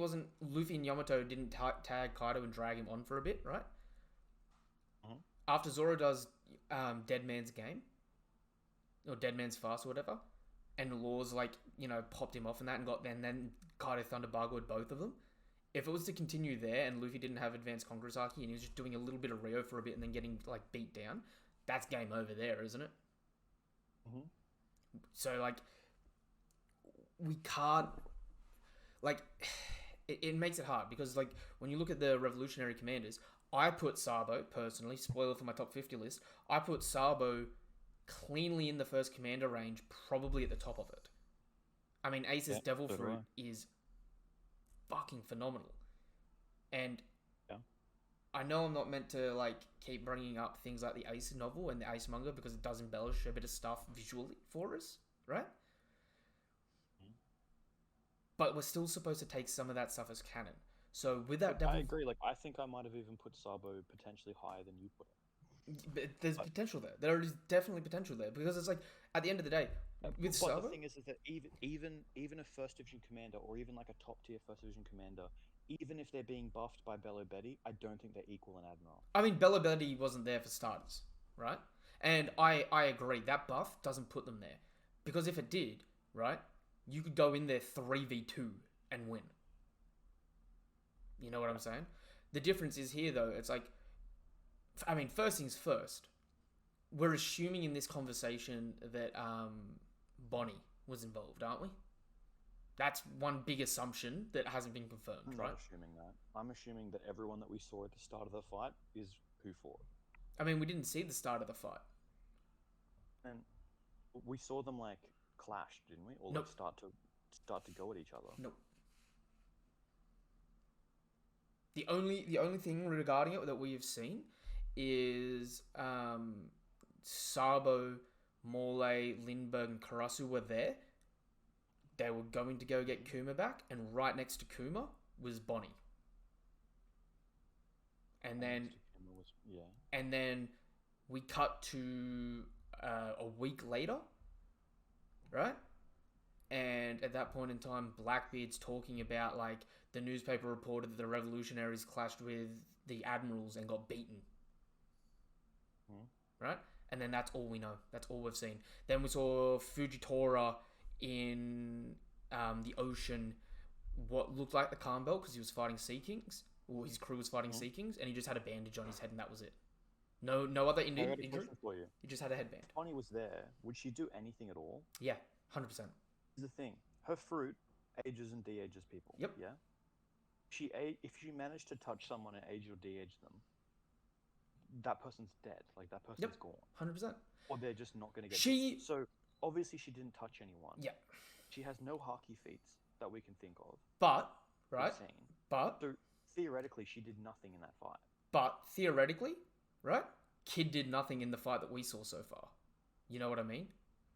and Yamato didn't tag Kaido and drag him on for a bit, right? After Zoro does Dead Man's Game, or Dead Man's Fast or whatever, and Law's like, you know, popped him off and that, and then Kaido Thunder Bargoed both of them. If it was to continue there and Luffy didn't have Advanced Conqueror's Haki and he was just doing a little bit of Rio for a bit and then getting like beat down, that's game over there, isn't it? So like, we can't like. It makes it hard because like when you look at the Revolutionary commanders, I put Sabo personally. Spoiler for my top 50 list. I put Sabo cleanly in the first commander range, probably at the top of it. I mean, Ace's Devil Fruit is fucking phenomenal, and I know I'm not meant to like keep bringing up things like the Ace novel and the Ace manga because it does embellish a bit of stuff visually for us, right? But we're still supposed to take some of that stuff as canon. So with that, I agree. Like I think I might have even put Sabo potentially higher than you put it. But there's potential there. There is definitely potential there because it's like at the end of the day, with Sabo. The thing is that even a first division commander or even like a top tier first division commander, even if they're being buffed by Bello Betty, I don't think they're equal in Admiral. I mean, Bello Betty wasn't there for starters, right? And I agree that buff doesn't put them there because if it did, right, you could go in there 3v2 and win. You know what I'm saying? The difference is here, though, it's like, I mean, first things first, we're assuming in this conversation that Bonnie was involved, aren't we? That's one big assumption that hasn't been confirmed, I'm right? not assuming that. I'm assuming that everyone that we saw at the start of the fight is who fought. I mean, we didn't see the start of the fight. And we saw them like clash, didn't we? Or Nope. like start to go at each other. Nope. The only thing regarding it that we have seen is Sabo, Morley, Lindbergh, and Karasu were there. They were going to go get Kuma back, and right next to Kuma was Bonnie. And then and then we cut to a week later, right? And at that point in time, Blackbeard's talking about like the newspaper reported that the Revolutionaries clashed with the Admirals and got beaten. Right? And then that's all we know. That's all we've seen. Then we saw Fujitora in the ocean, what looked like the Calm Belt because he was fighting Sea Kings, or his crew was fighting Sea Kings, and he just had a bandage on his head, and that was it. No other injury. For you. He just had a headband. If Bonnie was there, would she do anything at all? Yeah, 100%. Here's the thing: her fruit ages and de-ages people. Yep. Yeah. If she managed to touch someone and age or de-age them, that person's dead. Like that person's gone. 100%. Or they're just not going to get. So obviously she didn't touch anyone. Yeah. She has no haki feats that we can think of. But right. So theoretically, she did nothing in that fight. But theoretically, right? Kid did nothing in the fight that we saw so far. You know what I mean?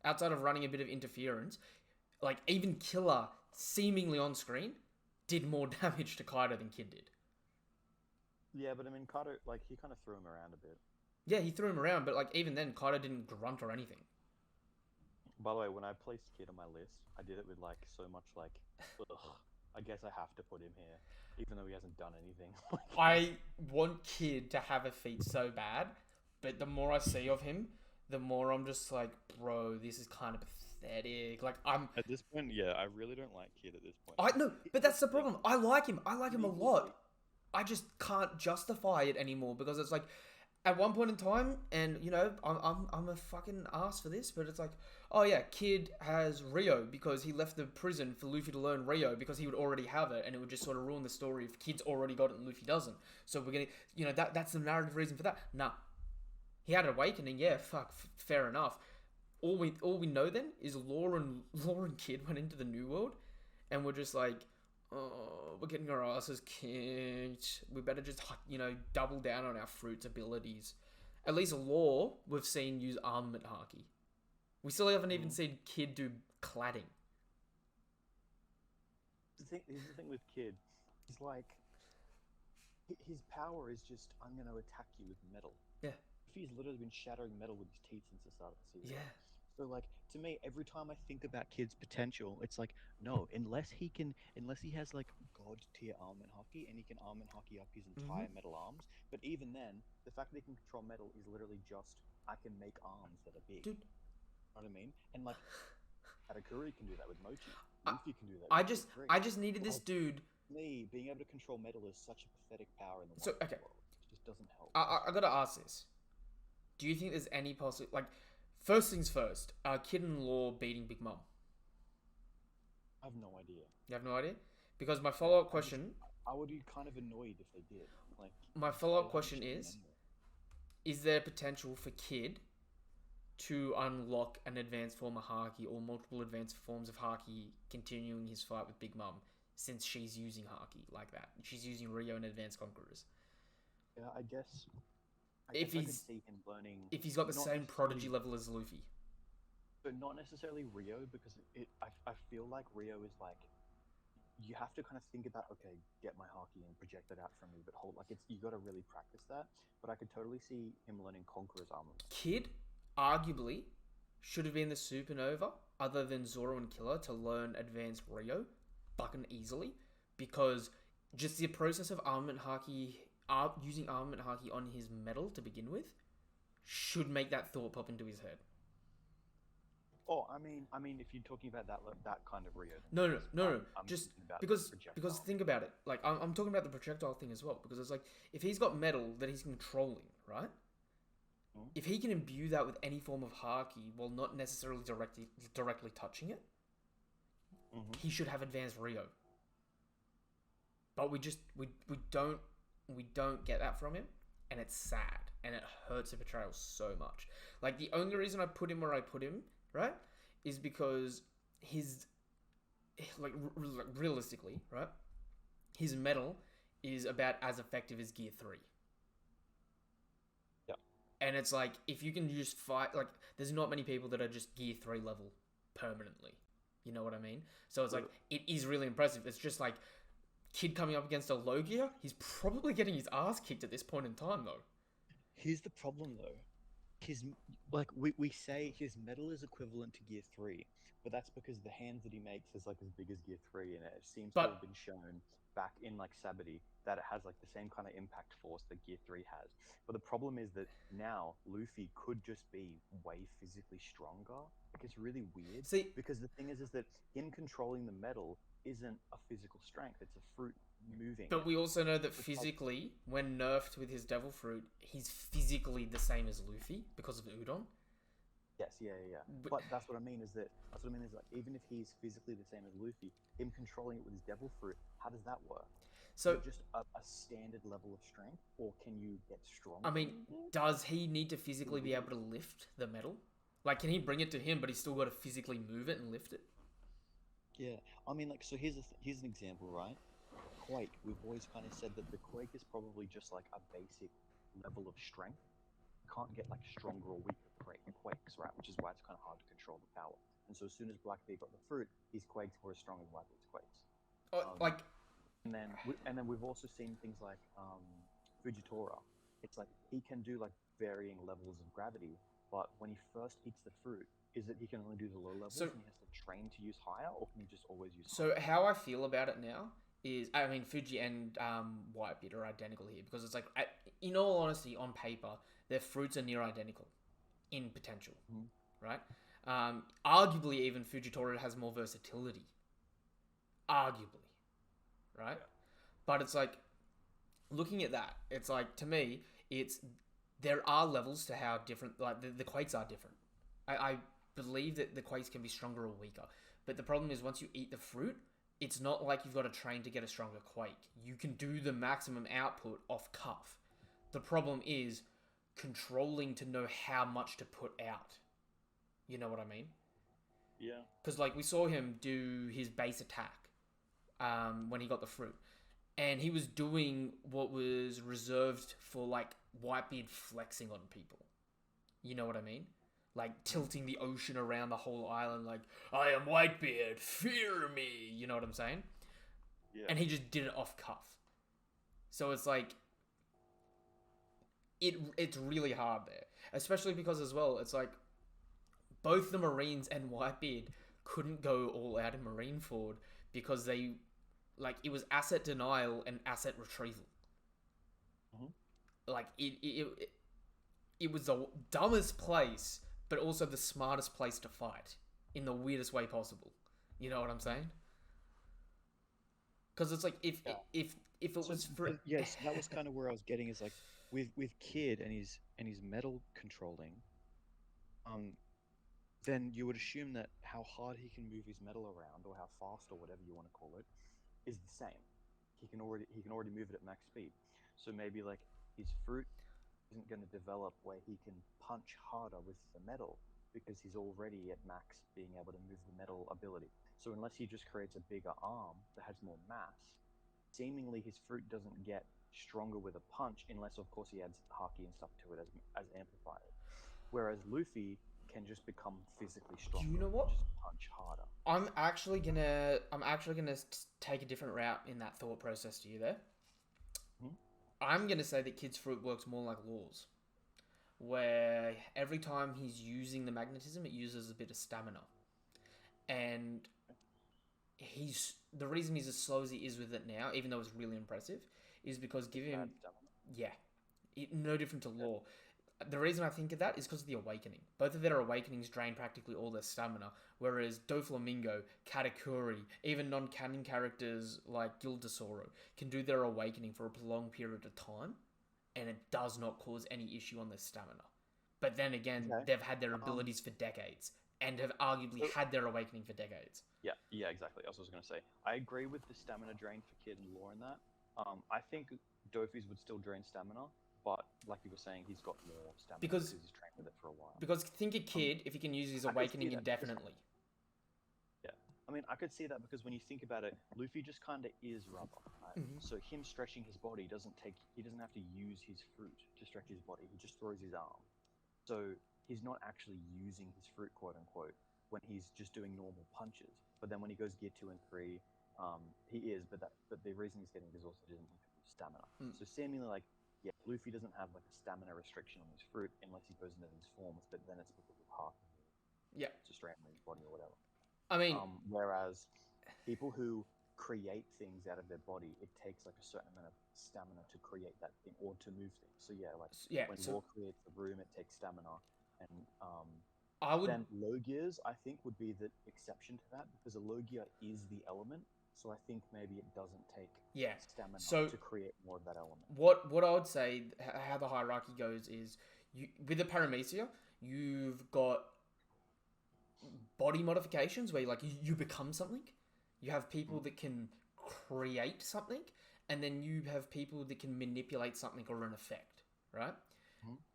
Outside of running a bit of interference, like even Killer, seemingly on screen, did more damage to Kaido than Kid did. Yeah, but I mean, Kaido, like, he kind of threw him around a bit. Yeah, he threw him around, but like even then, Kaido didn't grunt or anything. By the way, when I placed Kid on my list, I did it with like so much like, ugh, I guess I have to put him here, even though he hasn't done anything. I want Kid to have a feat so bad, but the more I see of him, the more I'm just like, bro, this is kind of pathetic. Like I'm at this point, yeah, I really don't like Kid at this point. I know, but that's the problem. I like him. I like him a lot. I just can't justify it anymore because it's like, at one point in time, and you know, I'm a fucking ass for this, but it's like, oh yeah, Kid has Rio because he left the prison for Luffy to learn Rio because he would already have it, and it would just sort of ruin the story if Kid's already got it and Luffy doesn't. So we're gonna, you know, that's the narrative reason for that. Nah, he had an awakening. Yeah, fair enough. All we know then is Law and Kid went into the New World, and we're just like, oh, we're getting our asses kicked. We better just, you know, double down on our fruit's abilities. At least Law, we've seen use armament haki. We still haven't even seen Kid do cladding. Here's the thing with Kid. He's like, his power is just, I'm going to attack you with metal. Yeah. He's literally been shattering metal with his teeth since the start of the season. Yeah. So like, to me, every time I think about Kid's potential, it's like, no, unless he has like god tier armament haki and he can armament haki up his entire metal arms. But even then, the fact that he can control metal is literally just, I can make arms that are big. Dude. You know what I mean? And like, Harakuri can do that with Mochi. Luffy can do that. I just needed this dude. Me being able to control metal is such a pathetic power in the world. It just doesn't help. I gotta ask this. Do you think there's any possibility, like, first things first, are Kid and Law beating Big Mom? I have no idea. You have no idea? Because my follow-up question... I would be kind of annoyed if they did. Like, my follow-up question is there potential for Kid to unlock an advanced form of haki or multiple advanced forms of haki continuing his fight with Big Mom, since she's using haki like that? She's using Rio and Advanced Conquerors. Yeah, I guess if I could see him learning, if he's got the same prodigy level as Luffy. But not necessarily Rio, because I feel like Rio is like, you have to kind of think about, okay, get my haki and project it out from me, but hold, like, you got to really practice that. But I could totally see him learning Conqueror's armament. Kid arguably should have been the Supernova other than Zoro and Killer to learn Advanced Rio fucking easily, because just the process of armament haki, using armament haki on his metal to begin with, should make that thought pop into his head. Oh, I mean, if you're talking about that kind of Rio. No. Just because think about it. Like, I'm talking about the projectile thing as well, because it's like, if he's got metal that he's controlling, right? If he can imbue that with any form of haki while not necessarily directly touching it, he should have advanced Rio. But we don't get that from him, and it's sad, and it hurts the portrayal so much. Like, the only reason I put him where I put him, right, is because his, like, realistically, right, his metal is about as effective as Gear 3. Yeah. And it's like, if you can just fight, like, there's not many people that are just Gear 3 level permanently. You know what I mean? So it's like, it is really impressive. It's just like, kid coming up against a low gear, he's probably getting his ass kicked at this point in time, though. Here's the problem, though. His like we say his metal is equivalent to Gear 3, but that's because the hands that he makes is like as big as Gear 3, and it seems to have But been shown back in like Sabity that it has like the same kind of impact force that Gear 3 has. But the problem is that now Luffy could just be way physically stronger. Like, it's really weird see, because the thing is that him controlling the metal isn't a physical strength; it's a fruit moving but it. we also know that It's like, physically, when nerfed with his Devil Fruit, he's physically the same as Luffy because of Udon. yes, yeah. But that's what I mean is that that's what I mean is like even if he's physically the same as Luffy, him controlling it with his devil fruit, how does that work? Is So, it just a standard level of strength, or can you get stronger I mean, with it? does he need to physically be able to lift the metal? Like, can he bring it to him, but he's still got to physically move it and lift it? Yeah, I mean, like, so here's an example, right? Quake. We've always kind of said that the Quake is probably just like a basic level of strength. You can't get like stronger or weaker Quakes, right? Which is why it's kind of hard to control the power. And so as soon as Blackbeard got the fruit, his Quakes were as strong as Blackbeard's Quakes. Like, And then we've also seen things like Fujitora. It's like he can do like varying levels of gravity, but when he first eats the fruit, is it he can only do the low levels so and he has to train to use higher, or can he just always use So higher? how I feel about it now is, I mean, Fuji and Whitebeard are identical here because it's like, in all honesty, on paper, their fruits are near identical in potential, Mhm. right? Arguably, even Fujitora has more versatility. Arguably, right? Yeah. But it's like, looking at that, it's like, to me, it's, there are levels to how different, like, the Quakes are different. I believe that the Quakes can be stronger or weaker. But the problem is, once you eat the fruit, it's not like you've got to train to get a stronger Quake. You can do the maximum output off cuff. The problem is controlling to know how much to put out. You know what I mean? Yeah. Because, like, we saw him do his base attack when he got the fruit. And he was doing what was reserved for, like, Whitebeard flexing on people. You know what I mean? Like, tilting the ocean around the whole island, like, I am Whitebeard, fear me! You know what I'm saying? Yeah. And he just did it off cuff. So it's like, it's really hard there. Especially because, as well, it's like, both the Marines and Whitebeard couldn't go all out in Marineford because they, like, it was asset denial and asset retrieval. Mhm. Like, it was the dumbest place, but also the smartest place to fight in the weirdest way possible. You know what I'm saying? Because it's like, Yeah. if it So, was for, yes, that was kind of where I was getting is like with Kid and his metal controlling, um, then you would assume that how hard he can move his metal around or how fast or whatever you want to call it is the same. He can already move it at max speed. So maybe like his fruit isn't going to develop where he can punch harder with the metal because he's already at max being able to move the metal ability. So unless he just creates a bigger arm that has more mass, seemingly his fruit doesn't get stronger with a punch unless of course he adds haki and stuff to it as amplifiers. Whereas Luffy can just become physically do you stronger know and what? just punch harder. I'm actually gonna take a different route in that thought process to you there. Hmm? I'm gonna say that Kid's fruit works more like laws, where every time he's using the magnetism, it uses a bit of stamina, and he's the reason he's as slow as he is with it now, even though it's really impressive, is because give him, Bad stamina. yeah, no different to Okay. Law. The reason I think of that is because of the awakening. Both of their awakenings drain practically all their stamina, whereas Doflamingo, Katakuri, even non-canon characters like Gildasoro can do their awakening for a prolonged period of time, and it does not cause any issue on their stamina. But then again, Okay. they've had their Um. abilities for decades, and have arguably So had their awakening for decades. yeah, exactly. That's what I was gonna say. I agree with the stamina drain for Kid and Law in that. I think Dofi's would still drain stamina, but like you were saying, he's got more stamina Because he's trained with it for a while. because think a kid if he can use his I could see awakening that because- indefinitely. Yeah, I mean, I could see that because when you think about it, Luffy just kind of is rubber, right? Mhm. So him stretching his body he doesn't have to use his fruit to stretch his body. He just throws his arm. So he's not actually using his fruit, quote unquote, when he's just doing normal punches. But then when he goes gear 2 and 3, he is. But the reason he's getting is also he doesn't have stamina. So seemingly like, yeah, Luffy doesn't have like a stamina restriction on his fruit unless he goes into these forms. But then it's because of half to strengthen his body or whatever. I mean, Whereas people who create things out of their body, it takes like a certain amount of stamina to create that thing or to move things. So yeah, like when Law creates the room, it takes stamina, and then Logias I think would be the exception to that because a Logia is the element. So I think maybe it doesn't take stamina to create more of that element. What I would say, how the hierarchy goes is, with the Paramecia, you've got body modifications where you become something. You have people that can create something, and then you have people that can manipulate something or an effect, right?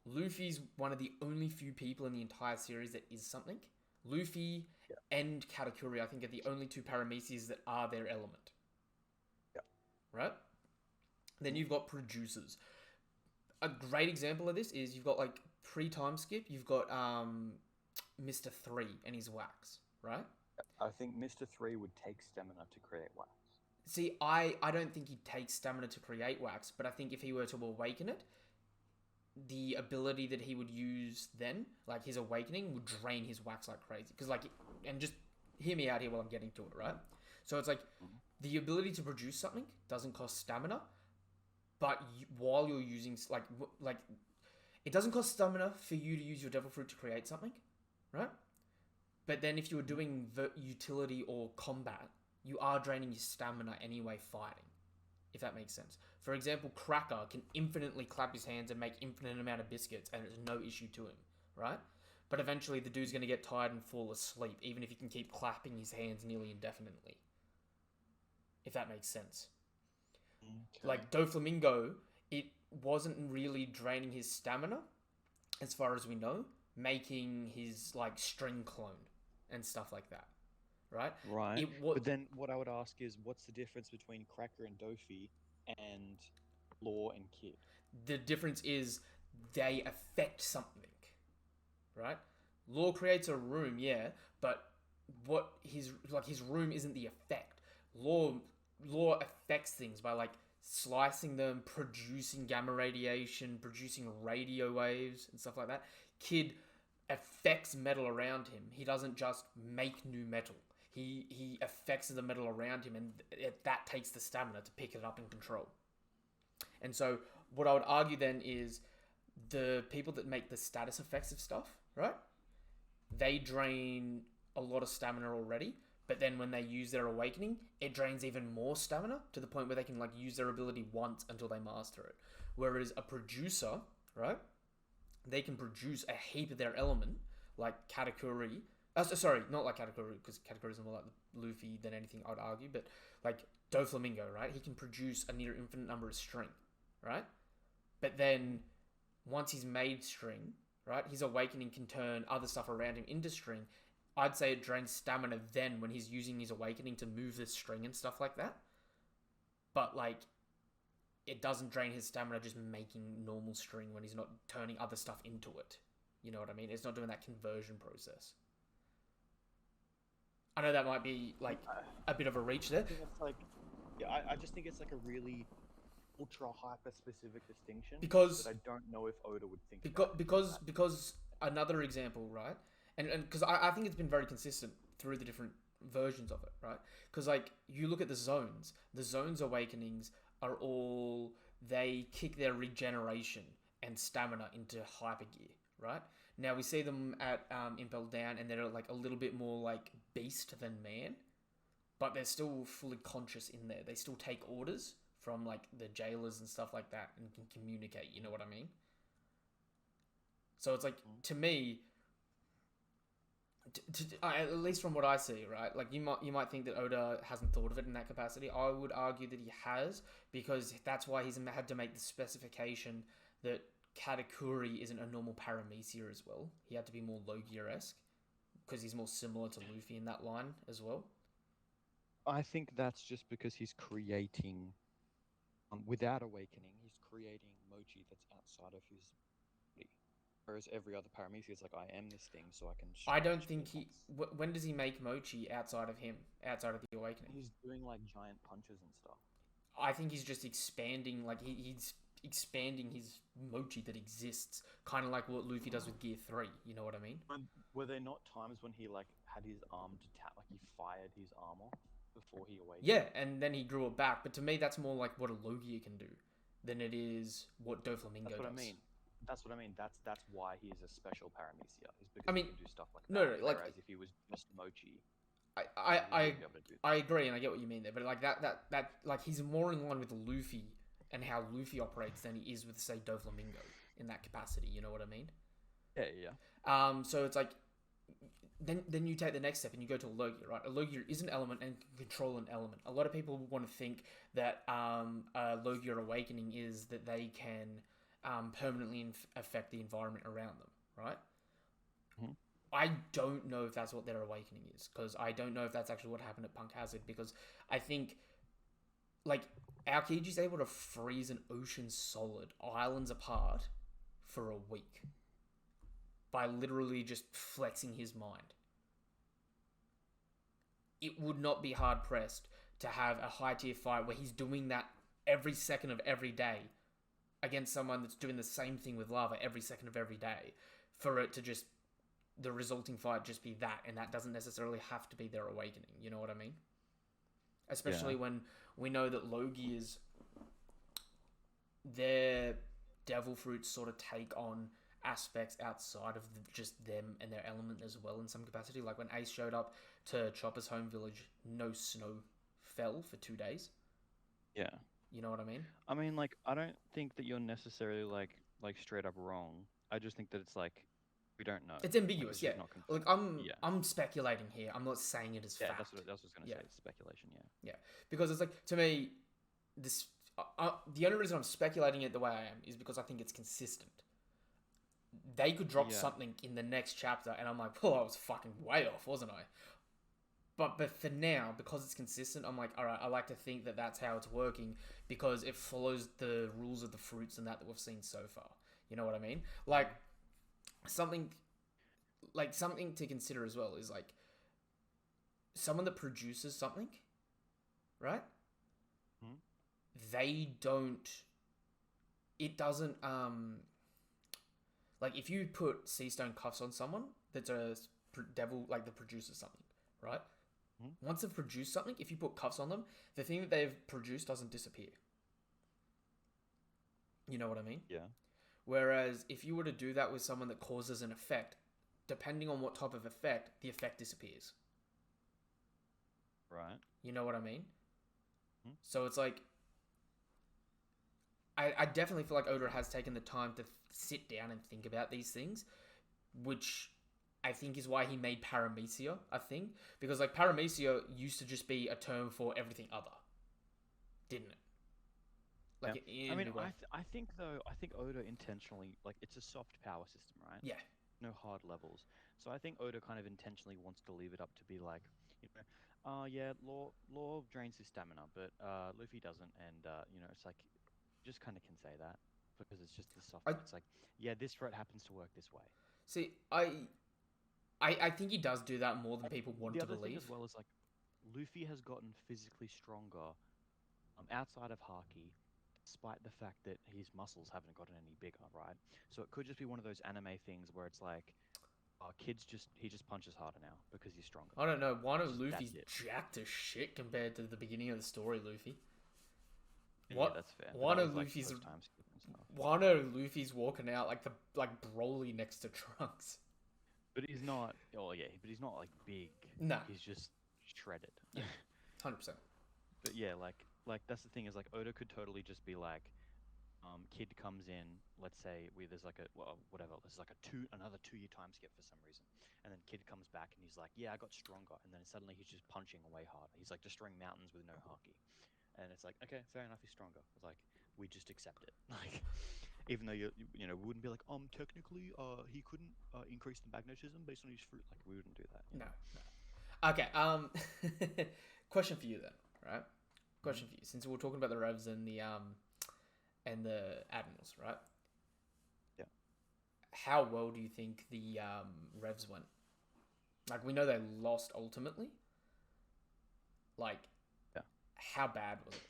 Luffy's one of the only few people in the entire series that is something. Luffy and Katakuri, I think, are the only two Paramecias that are their element. Right? Then you've got producers. A great example of this is you've got like pre-time skip, you've got Mr. 3 and his wax, right? I think Mr. 3 would take stamina to create wax. See, I don't think he'd take stamina to create wax, but I think if he were to awaken it, the ability that he would use then, like his awakening, would drain his wax like crazy. Because and just hear me out here while I'm getting to it, right? So it's like the ability to produce something doesn't cost stamina, but while you're using like it doesn't cost stamina for you to use your devil fruit to create something, right? But then if you were doing utility or combat, you are draining your stamina anyway fighting, if that makes sense. For example, Cracker can infinitely clap his hands and make infinite amount of biscuits, and it's no issue to him, right? But eventually the dude's going to get tired and fall asleep, even if he can keep clapping his hands nearly indefinitely. If that makes sense. Okay. Like Doflamingo, it wasn't really draining his stamina, as far as we know, making his like string clone and stuff like that, right? Right. But then what I would ask is, what's the difference between Cracker and Dofi and Law and Kid? The difference is they affect something, right? Law creates a room, yeah, but what his room isn't the effect. Law affects things by like slicing them, producing gamma radiation, producing radio waves and stuff like that. Kid affects metal around him. He doesn't just make new metal. He affects the metal around him, and that takes the stamina to pick it up and control. And so what I would argue then is the people that make the status effects of stuff, right? They drain a lot of stamina already, but then when they use their awakening, it drains even more stamina to the point where they can like use their ability once until they master it. Whereas a producer, right? They can produce a heap of their element, like Katakuri. Sorry, not like Katakuri, because Katakuri is more like Luffy than anything, I'd argue, but like Doflamingo, right? He can produce a near infinite number of string, right? But then once he's made string, right, his awakening can turn other stuff around him into string. I'd say it drains stamina then when he's using his awakening to move the string and stuff like that. But like, it doesn't drain his stamina just making normal string when he's not turning other stuff into it. You know what I mean? It's not doing that conversion process. I know that might be like a bit of a reach there. I just think it's like a really ultra hyper specific distinction because that I don't know if Oda would think because another example, right? And because I think it's been very consistent through the different versions of it, right? Because like you look at the zones awakenings are all, they kick their regeneration and stamina into hyper gear, right? Now we see them at Impel Down, and they're like a little bit more like beast than man, but they're still fully conscious in there. They still take orders from like the jailers and stuff like that and can communicate, you know what I mean? So it's like, to me, at least from what I see, right? Like you might think that Oda hasn't thought of it in that capacity. I would argue that he has, because that's why he's had to make the specification that Katakuri isn't a normal Paramecia as well. He had to be more Logia-esque because he's more similar to Luffy in that line as well. I think that's just because he's creating, without awakening, he's creating mochi that's outside of his body. Whereas every other Paramecia is like, I am this thing, so I can I don't stretch. think he. When does he make Mochi outside of him, outside of the awakening? He's doing like giant punches and stuff. I think he's just expanding, like he's expanding his Mochi that exists, kind of like what Luffy does with Gear 3. You know what I mean? Were there not times when he like had his arm detached, like he fired his arm off before he awakened? Yeah, and then he grew it back. But to me, that's more like what a Logia can do than it is what Doflamingo That's what does. I mean. That's what I mean. That's why he is a special Paramecia. Is because I mean, he can do stuff like that. no, like Whereas if he was just Mochi, I, he I, wouldn't I, be able to do I that. agree, and I get what you mean there. But like that, like he's more in line with Luffy and how Luffy operates than he is with say Doflamingo in that capacity. You know what I mean? Yeah, yeah. So it's like then you take the next step and you go to a Logia, right? A Logia is an element and can control an element. A lot of people want to think that a Logia awakening is that they can permanently affect the environment around them, right? Mhm. I don't know if that's what their awakening is because I don't know if that's actually what happened at Punk Hazard because I think like Aokiji's able to freeze an ocean solid islands apart for a week by literally just flexing his mind. It would not be hard pressed to have a high tier fight where he's doing that every second of every day against someone that's doing the same thing with lava every second of every day for it to just the resulting fight just be that, and that doesn't necessarily have to be their awakening. You know what I mean? Especially when we know that Logias, their devil fruits sort of take on aspects outside of just them and their element as well in some capacity. Like when Ace showed up to Chopper's home village, no snow fell for 2 days. Yeah. You know what I mean? I mean, like, I don't think that you're necessarily like straight up wrong. I just think that it's like we don't know. It's Like, ambiguous, it's yeah. just not Like confirmed. Yeah. I'm speculating here. I'm not saying it as Yeah, fact. that's what I was gonna Yeah. say. It's speculation. Yeah. Yeah, because it's like to me, this the only reason I'm speculating it the way I am is because I think it's consistent. They could drop Yeah. something in the next chapter, and I'm like, oh, I was fucking way off, wasn't I? But for now, because it's consistent, I'm like, all right, I like to think that that's how it's working because it follows the rules of the fruits and that we've seen so far. You know what I mean? Like something, like something to consider as well is like someone that produces something, right? Hmm? They don't. It doesn't. Like if you put sea stone cuffs on someone that's a devil, like that produces something, right? Hmm? Once they've produced something, if you put cuffs on them, the thing that they've produced doesn't disappear. You know what I mean? Yeah. Whereas if you were to do that with someone that causes an effect, depending on what type of effect, the effect disappears. Right. You know what I mean? Hmm? So it's like I definitely feel like Oda has taken the time to sit down and think about these things, which I think is why he made Paramecia a thing. Because like Paramecia used to just be a term for everything other, didn't it? Like Yeah. I mean, I think though, I think Oda intentionally, like, it's a soft power system, right? yeah. No hard levels. So I think Oda kind of intentionally wants to leave it up to be like, you know, yeah, Law drains his stamina, but Luffy doesn't, and it's like, just kind of can say that because it's just the soft. I It's like, yeah, this threat happens to work this way. see. I think he does do that more than And people want the to other thing believe. as well is like, Luffy has gotten physically stronger outside of Haki, despite the fact that his muscles haven't gotten any bigger, right? So it could just be one of those anime things where it's like, he just punches harder now because he's stronger. I don't know. Wano Just Luffy's that's it. jacked as shit compared to the beginning of the story. Luffy. Yeah, What? that's fair. But that Wano was like Luffy's post time skip and stuff. Wano Luffy's walking out like the like Broly next to Trunks. But he's not. Oh yeah, but he's not like big. Nah, He's just shredded. 100%. But yeah, like that's the thing is like Oda could totally just be like, kid comes in, let's say there's like a whatever, there's like another 2 year time skip for some reason, and then kid comes back and he's like, yeah, I got stronger, and then suddenly he's just punching way harder. He's like destroying mountains with no haki, and it's like, okay, fair enough, he's stronger. It's like we just accept it. Like even though we wouldn't be like, technically, he couldn't increase the magnetism based on his fruit. Like, we wouldn't do that, No, no. Okay. Question for you then, right? Mhm. Question for you. Since we're talking about the revs and the admirals, right? Yeah. How well do you think the revs went? Like, we know they lost ultimately. Like, Yeah. how bad was it?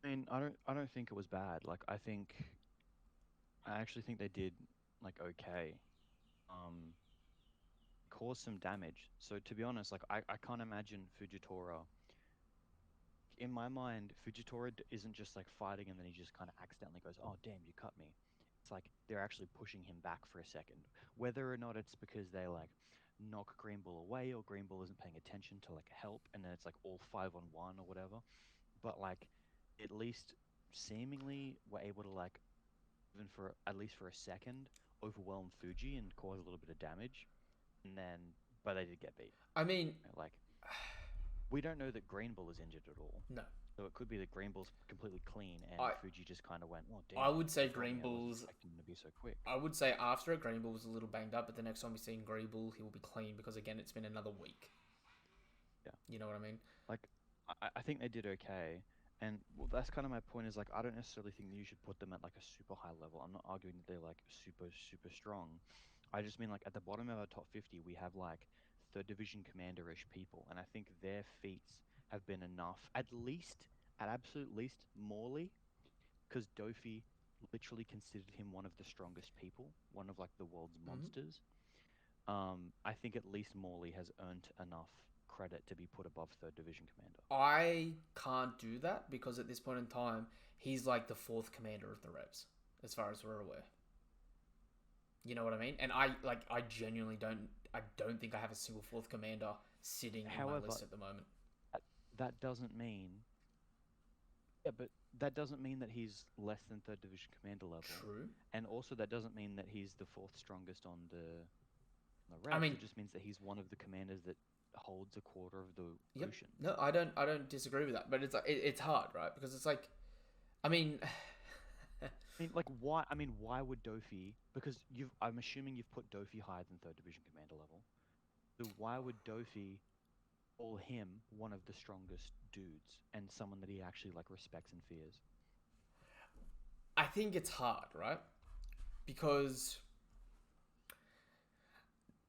I mean, I don't think it was bad. Like, I actually think they did like okay. Um, caused some damage. So to be honest, like I can't imagine Fujitora. In my mind, Fujitora isn't just like fighting and then he just kind of accidentally goes, "Oh damn, you cut me." It's like they're actually pushing him back for a second. Whether or not it's because they like knock Green Bull away or Green Bull isn't paying attention to like help and then it's like all 5-on-1 or whatever. But like at least seemingly we're able to like even for at least for a second overwhelm Fuji and cause a little bit of damage. And then but they did get beat. I mean, Like we don't know that Green Bull is injured at all. no. So it could be that Green Bull's completely clean and I Fuji just kind of went, "Oh I damn, would say you got Green me. I wasn't Bulls. expecting him to be so quick." I would say after it, Green Bull was a little banged up, but the next time we see Green Bull, he will be clean because again, it's been another week. Yeah. You know what I mean? Like I think they did okay. And well, that's kind of my point is like I don't necessarily think that you should put them at like a super high level. I'm not arguing that they're like super strong. I just mean like at the bottom of our top 50, we have like third division commander-ish people, and I think their feats have been enough, at absolute least, Morley, because Dofi literally considered him one of the strongest people, one of like the world's Mm-hmm. monsters. I think at least Morley has earned enough credit to be put above third division commander. I can't do that because at this point in time, he's like the fourth commander of the Revs, as far as we're aware. You know what I mean? And I genuinely don't. I don't think I have a single fourth commander sitting in my However, list at the moment. that, that doesn't mean, yeah, but that doesn't mean that he's less than third division commander level, True. and also that doesn't mean that he's the fourth strongest on the I Revs. mean, It just means that he's one of the commanders that holds a quarter of the yep. oceans. No, I don't. I don't disagree with that. But it's like it's hard, right? Because it's like, I mean, I mean, like, why? I mean, why would Dofi? Because I'm assuming you've put Dofi higher than third division commander level. So why would Dofi call him one of the strongest dudes and someone that he actually like respects and fears? I think it's hard, right? Because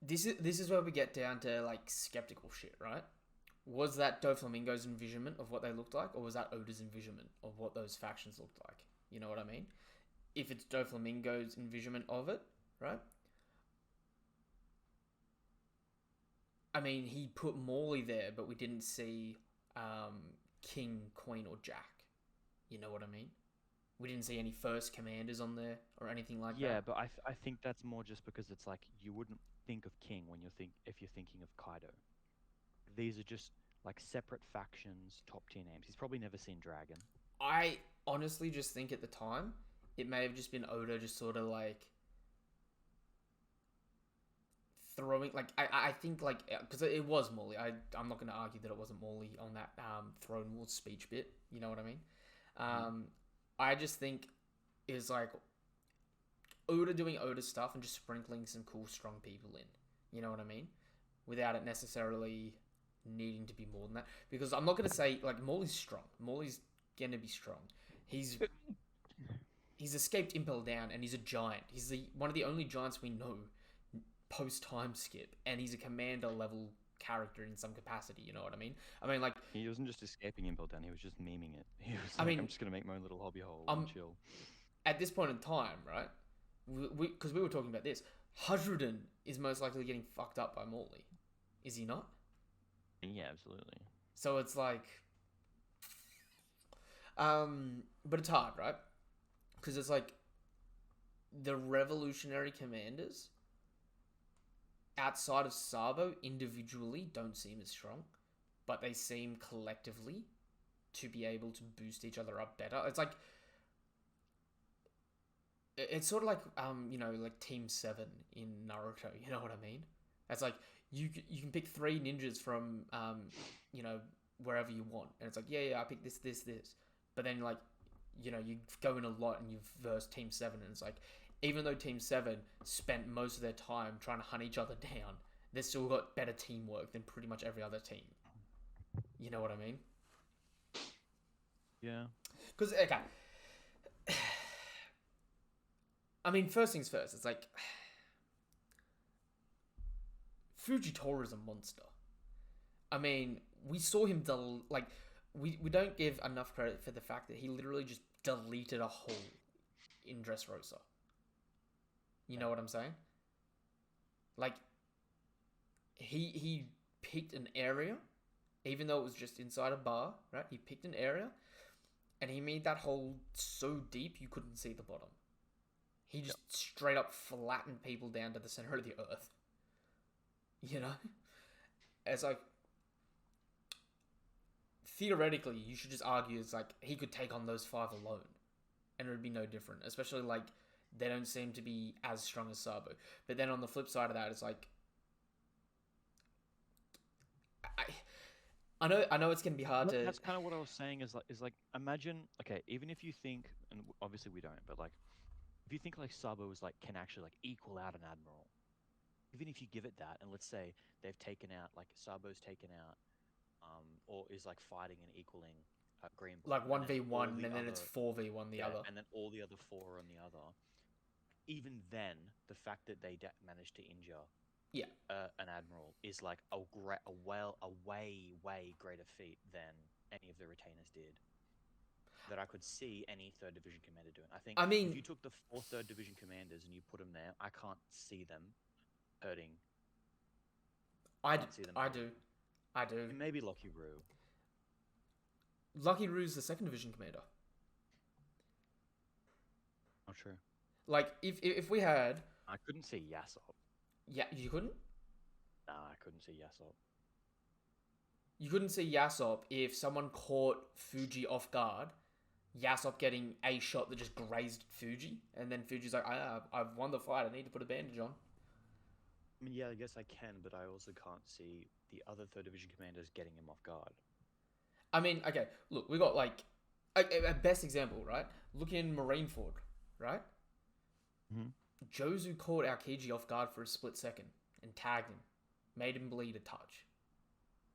this is where we get down to like skeptical shit, right? Was that Doflamingo's envisionment of what they looked like, or was that Oda's envisionment of what those factions looked like? You know what I mean? If it's Doflamingo's envisionment of it, right? I mean, he put Morley there, but we didn't see King, Queen, or Jack. You know what I mean? We didn't see any first commanders on there or anything like Yeah, that. but I think that's more just because it's like you wouldn't think of King when if you're thinking of Kaido. These are just like separate factions, top tier names. He's probably never seen Dragon. I honestly just think at the time it may have just been Oda just sort of like throwing like I think like because it was Morley. I'm not going to argue that it wasn't Morley on that Throne Wars speech bit. You know what I mean? Mhm. Um, I just think is like Oda doing Oda stuff and just sprinkling some cool strong people in. You know what I mean? Without it necessarily needing to be more than that. Because I'm not going to say like Morley's strong. Morley's going to be strong. He's he's escaped Impel Down and he's a giant. He's one of the only giants we know post time skip, and he's a commander level character in some capacity. You know what I mean? I mean, like, He wasn't just escaping Impel Down, he was just memeing it. He was I like, I'm mean, just gonna make my own little hobby hole and um, chill. at this point in time, right? Because we were talking about this, Hudruden is most likely getting fucked up by Morley, is he not? Yeah, absolutely. So it's like, but it's hard, right? Because it's like the revolutionary commanders outside of Sabo individually don't seem as strong, but they seem collectively to be able to boost each other up better. It's like it's sort of like like Team 7 in Naruto. You know what I mean? It's like you can pick three ninjas from wherever you want, and it's like yeah I pick this, but then like you know, you go in a lot and you verse Team 7, and it's like, even though Team 7 spent most of their time trying to hunt each other down, they still got better teamwork than pretty much every other team. You know what I mean? Yeah. Because, okay. I mean, first things first, it's like, Fujitora is a monster. I mean, we saw him, we don't give enough credit for the fact that he literally just deleted a hole in Dressrosa. You know what I'm saying? Like, he picked an area, even though it was just inside a bar, right? He picked an area, and he made that hole so deep you couldn't see the bottom. He just straight up flattened people down to the center of the earth. You know? It's like, theoretically, you should just argue it's like he could take on those 5 alone, and it would be no different. Especially like they don't seem to be as strong as Sabo. But then on the flip side of that, it's like I know it's gonna be hard to. That's kind of what I was saying. Is like imagine, okay, even if you think, and obviously we don't, but like if you think like Sabo is like can actually like equal out an admiral, even if you give it that, and let's say they've taken out like Sabo's taken out, or is like fighting and equaling Green Bull, Like 1v1, and then it's 4v1 the other. and then all the other 4 are on the other. Even then, the fact that they managed to injure an admiral is like a way greater feat than any of the retainers did. That I could see any 3rd Division commander doing. I mean, if you took the 4 3rd Division commanders and you put them there, I can't see them hurting. I do. Maybe Lucky Roo. Lucky Roo's the 2nd Division commander. Not true. Like, if we had... I couldn't see Yasop. Yeah, you couldn't? Nah, I couldn't see Yasop. You couldn't see Yasop if someone caught Fuji off guard, Yasop getting a shot that just grazed Fuji, and then Fuji's like, I've won the fight, I need to put a bandage on. I mean, yeah, I guess I can, but I also can't see the other 3rd Division commanders getting him off guard. I mean, okay, look, we got like a best example, right? Look in Marineford, right? Mm-hmm. Jozu caught Aokiji off guard for a split second and tagged him, made him bleed a touch.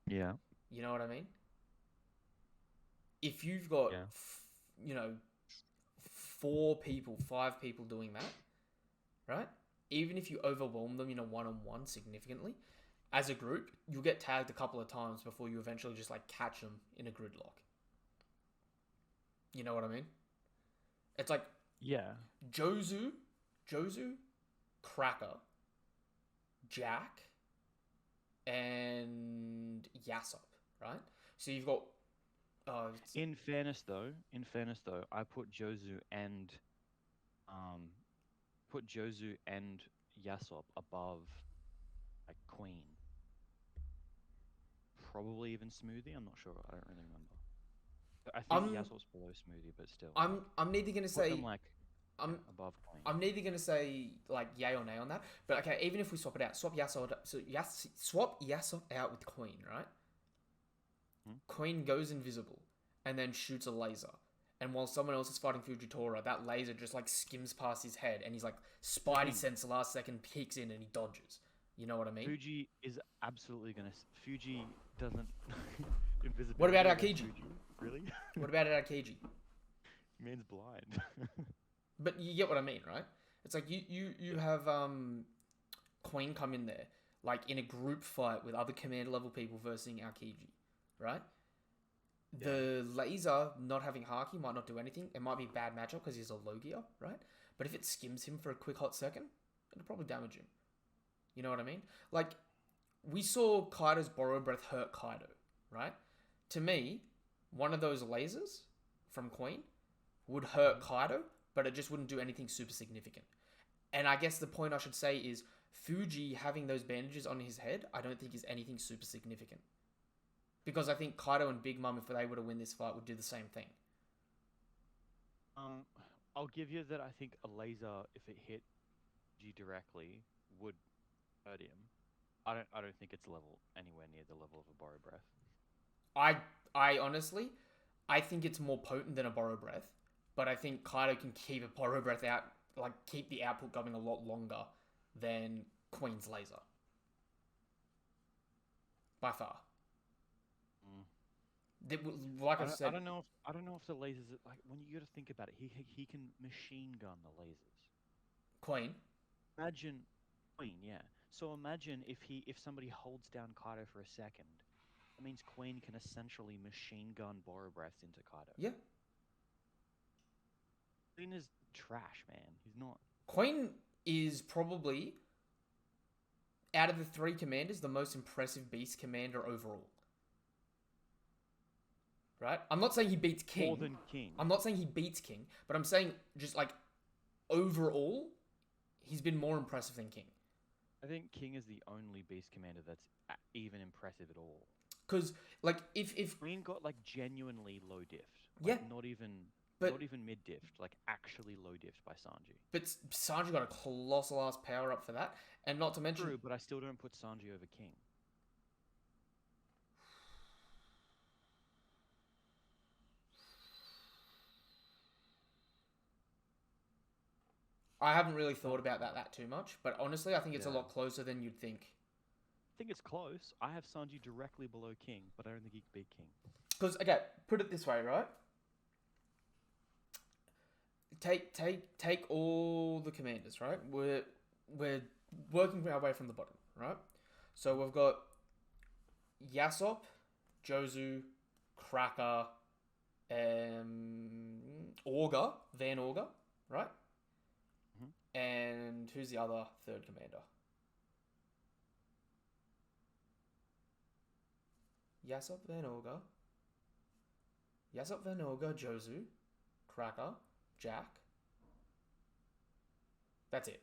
Yeah. You know what I mean? If you've got, 5 people doing that, right? Even if you overwhelm them in a one-on-one significantly, as a group, you'll get tagged a couple of times before you eventually just like catch them in a gridlock. You know what I mean? It's like Jozu, Cracker, Jack, and Yasop, right? So you've got. In fairness, though, I put Jozu and Yasop above like Queen. Probably even Smoothie. I'm not sure. I don't really remember. But I think Yasop's below Smoothie, but still. I'm neither gonna say. Above Queen. I'm neither gonna say like yay or nay on that. But okay, even if we swap it out, swap Yasop out with Queen, right? Queen goes invisible and then shoots a laser. And while someone else is fighting Fujitora, that laser just like skims past his head, and he's like Spidey sense last second peeks in and he dodges. You know what I mean? Fuji is absolutely gonna. Fuji doesn't. Invisibility. What about Aokiji? Really? What about Aokiji? Man's blind. But you get what I mean, right? It's like you have Queen come in there, like in a group fight with other commander level people versus Aokiji, right? Yeah. The laser not having Haki might not do anything. It might be a bad matchup because he's a Logia, right? But if it skims him for a quick hot second, it'll probably damage him. You know what I mean? Like, we saw Kaido's Borrow Breath hurt Kaido, right? To me, one of those lasers from Queen would hurt Kaido, but it just wouldn't do anything super significant. And I guess the point I should say is Fuji having those bandages on his head, I don't think is anything super significant. Because I think Kaido and Big Mom, if they were to win this fight, would do the same thing. I'll give you that. I think a laser, if it hit G directly, would hurt him. I don't think it's anywhere near the level of a Borrow Breath. I honestly, I think it's more potent than a Borrow Breath, but I think Kaido can keep a Pyro Breath out, like keep the output going a lot longer than Queen's laser. By far. Like I said, I don't know if the lasers like when you got to think about it. He can machine gun the lasers. Queen. Imagine Queen, yeah. So imagine if somebody holds down Kaido for a second, that means Queen can essentially machine gun Boro Breaths into Kaido. Yeah. Queen is trash, man. He's not. Queen is probably, out of the 3 commanders, the most impressive beast commander overall. Right? I'm not saying he beats King. More than King. I'm not saying he beats King, but I'm saying just like overall, he's been more impressive than King. I think King is the only beast commander that's even impressive at all. Because like if Queen got like genuinely low diffed. Yeah. Not even mid diffed, like actually low diffed by Sanji. But Sanji got a colossal ass power up for that, and not to mention. True, but I still don't put Sanji over King. I haven't really thought about that too much, but honestly, I think it's a lot closer than you'd think. I think it's close. I have Sanji directly below King, but I don't think he can beat King. Because, okay, put it this way, right? Take all the commanders, right? We're working our way from the bottom, right? So we've got Yasop, Jozu, Cracker, Augur, Van Augur, right? And who's the other third commander? Yasop Van Augur, Jozu, Cracker, Jack. That's it.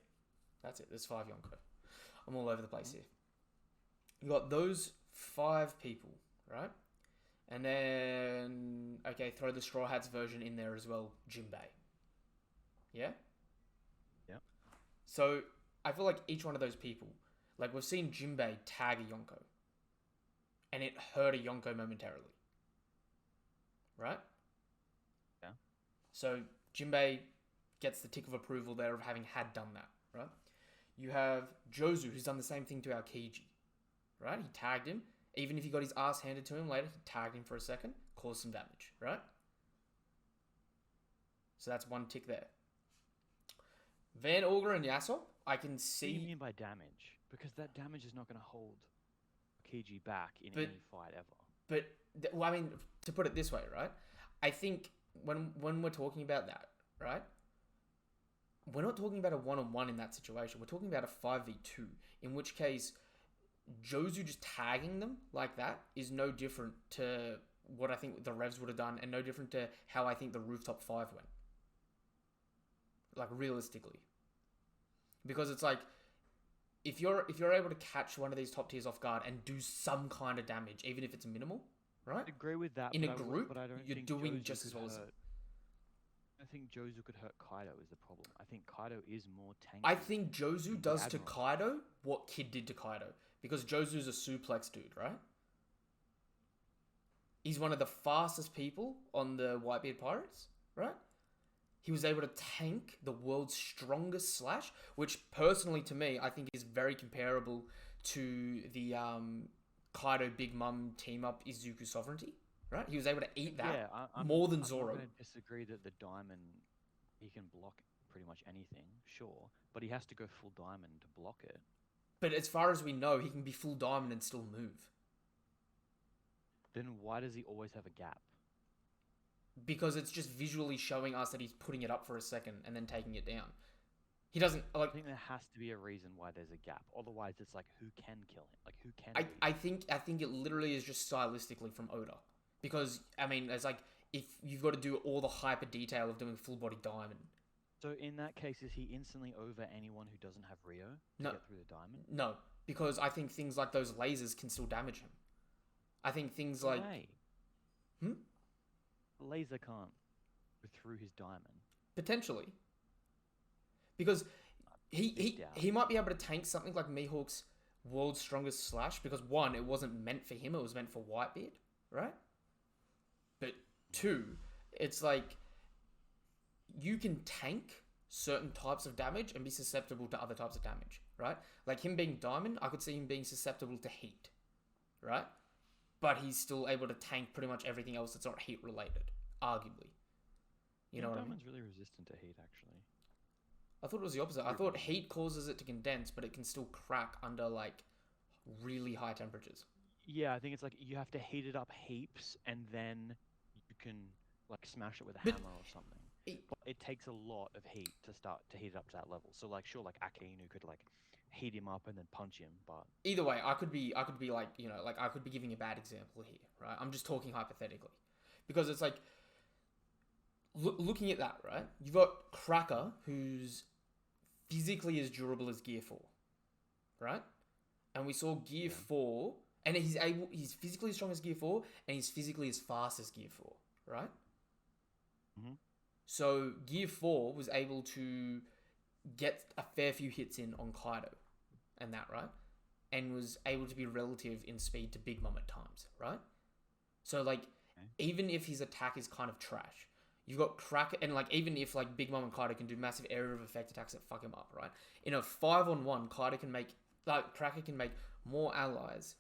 There's 5 Yonko. I'm all over the place here. You got those 5 people, right? And then, okay, throw the Straw Hats version in there as well, Jinbei. Yeah? Yeah. So, I feel like each one of those people, like we've seen Jinbei tag a Yonko. And it hurt a Yonko momentarily. Right? Yeah. So, Jinbei gets the tick of approval there of having had done that, right? You have Jozu, who's done the same thing to our Kiji, right? He tagged him. Even if he got his ass handed to him later, he tagged him for a second, caused some damage, right? So that's 1 tick there. Van Augur and Yasop, I can see... What do you mean by damage? Because that damage is not going to hold Kiji back in any fight ever. But, well, I mean, to put it this way, right? I think when we're talking about that, right? We're not talking about a 1-on-1 in that situation. We're talking about a 5v2, in which case Jozu just tagging them like that is no different to what I think the Revs would have done, and no different to how I think the Rooftop 5 went. Like, realistically. Because it's like, if you're able to catch one of these top tiers off guard and do some kind of damage, even if it's minimal, right? I agree with that. In a group, but I don't you're think doing Jozu just as could well as... hurt. I think Jozu could hurt Kaido is the problem. I think Kaido is more tanky. I think Jozu does to Admiral. Kaido what Kid did to Kaido. Because Jozu's a suplex dude, right? He's one of the fastest people on the Whitebeard Pirates, right? He was able to tank the world's strongest slash, which personally to me, I think is very comparable to the Kaido Big Mom team up Izuku Sovereignty, right? He was able to eat that more than Zoro. I'm going to disagree that the diamond, he can block pretty much anything, sure, but he has to go full diamond to block it. But as far as we know, he can be full diamond and still move. Then why does he always have a gap? Because it's just visually showing us that he's putting it up for a second and then taking it down. He doesn't like. I think there has to be a reason why there's a gap. Otherwise, it's like who can kill him? Like who can? I think it literally is just stylistically from Oda, because I mean, it's like if you've got to do all the hyper detail of doing full body diamond. So in that case, is he instantly over anyone who doesn't have Rio to get through the diamond? No, because I think things like those lasers can still damage him. I think things like... Laser can't go through his diamond. Potentially. Because he might be able to tank something like Mihawk's world's strongest slash, because 1, it wasn't meant for him, it was meant for Whitebeard, right? But 2, it's like... you can tank certain types of damage and be susceptible to other types of damage, right? Like him being diamond, I could see him being susceptible to heat, right? But he's still able to tank pretty much everything else that's not heat related, arguably. You know what I mean? Diamond's really resistant to heat, actually. I thought it was the opposite. I thought heat causes it to condense, but it can still crack under like really high temperatures. Yeah, I think it's like you have to heat it up heaps, and then you can like smash it with a But hammer or something. it, But it takes a lot of heat to start to heat it up to that level. So like, sure, like Akainu could like heat him up and then punch him, but either way, I could be like, you know, like I could be giving a bad example here, right? I'm just talking hypothetically, because it's like looking at that, right? You've got Cracker, who's physically as durable as Gear 4, right? And we saw Gear 4, and he's physically as strong as Gear 4, and he's physically as fast as Gear 4, right? Mm-hmm. So Gear 4 was able to get a fair few hits in on Kaido, and that, right? And was able to be relative in speed to Big Mom at times, right? So like, even if his attack is kind of trash, you've got Cracker, and like even if like Big Mom and Kaido can do massive area of effect attacks that fuck him up, right? In a 5-on-1, Kaido can make Cracker can make more allies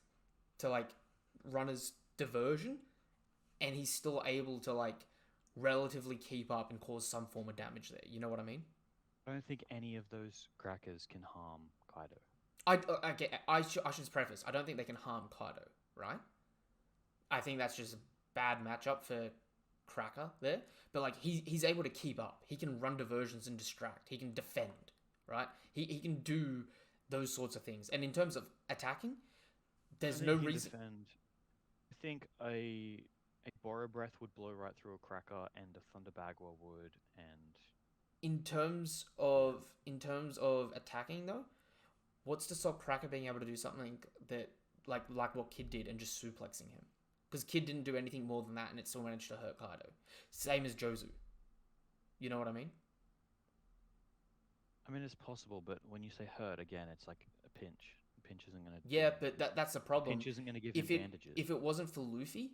to like run as diversion, and he's still able to like relatively keep up and cause some form of damage there. You know what I mean? I don't think any of those crackers can harm Kaido. I should preface. I don't think they can harm Kaido, right? I think that's just a bad matchup for Cracker there. But like he's able to keep up. He can run diversions and distract. He can defend, right? He can do those sorts of things. And in terms of attacking, there's no reason. Defend. I think a Borrow Breath would blow right through a Cracker, and a Thunderbagua would, and in terms of attacking though, what's to stop Cracker being able to do something that like what Kid did and just suplexing him? Because Kid didn't do anything more than that, and it still managed to hurt Kaido. Same as Jozu. You know what I mean? I mean, it's possible, but when you say hurt again, it's like a pinch. A pinch isn't gonna. Yeah, but that's the problem. Pinch isn't gonna give him bandages. If it wasn't for Luffy,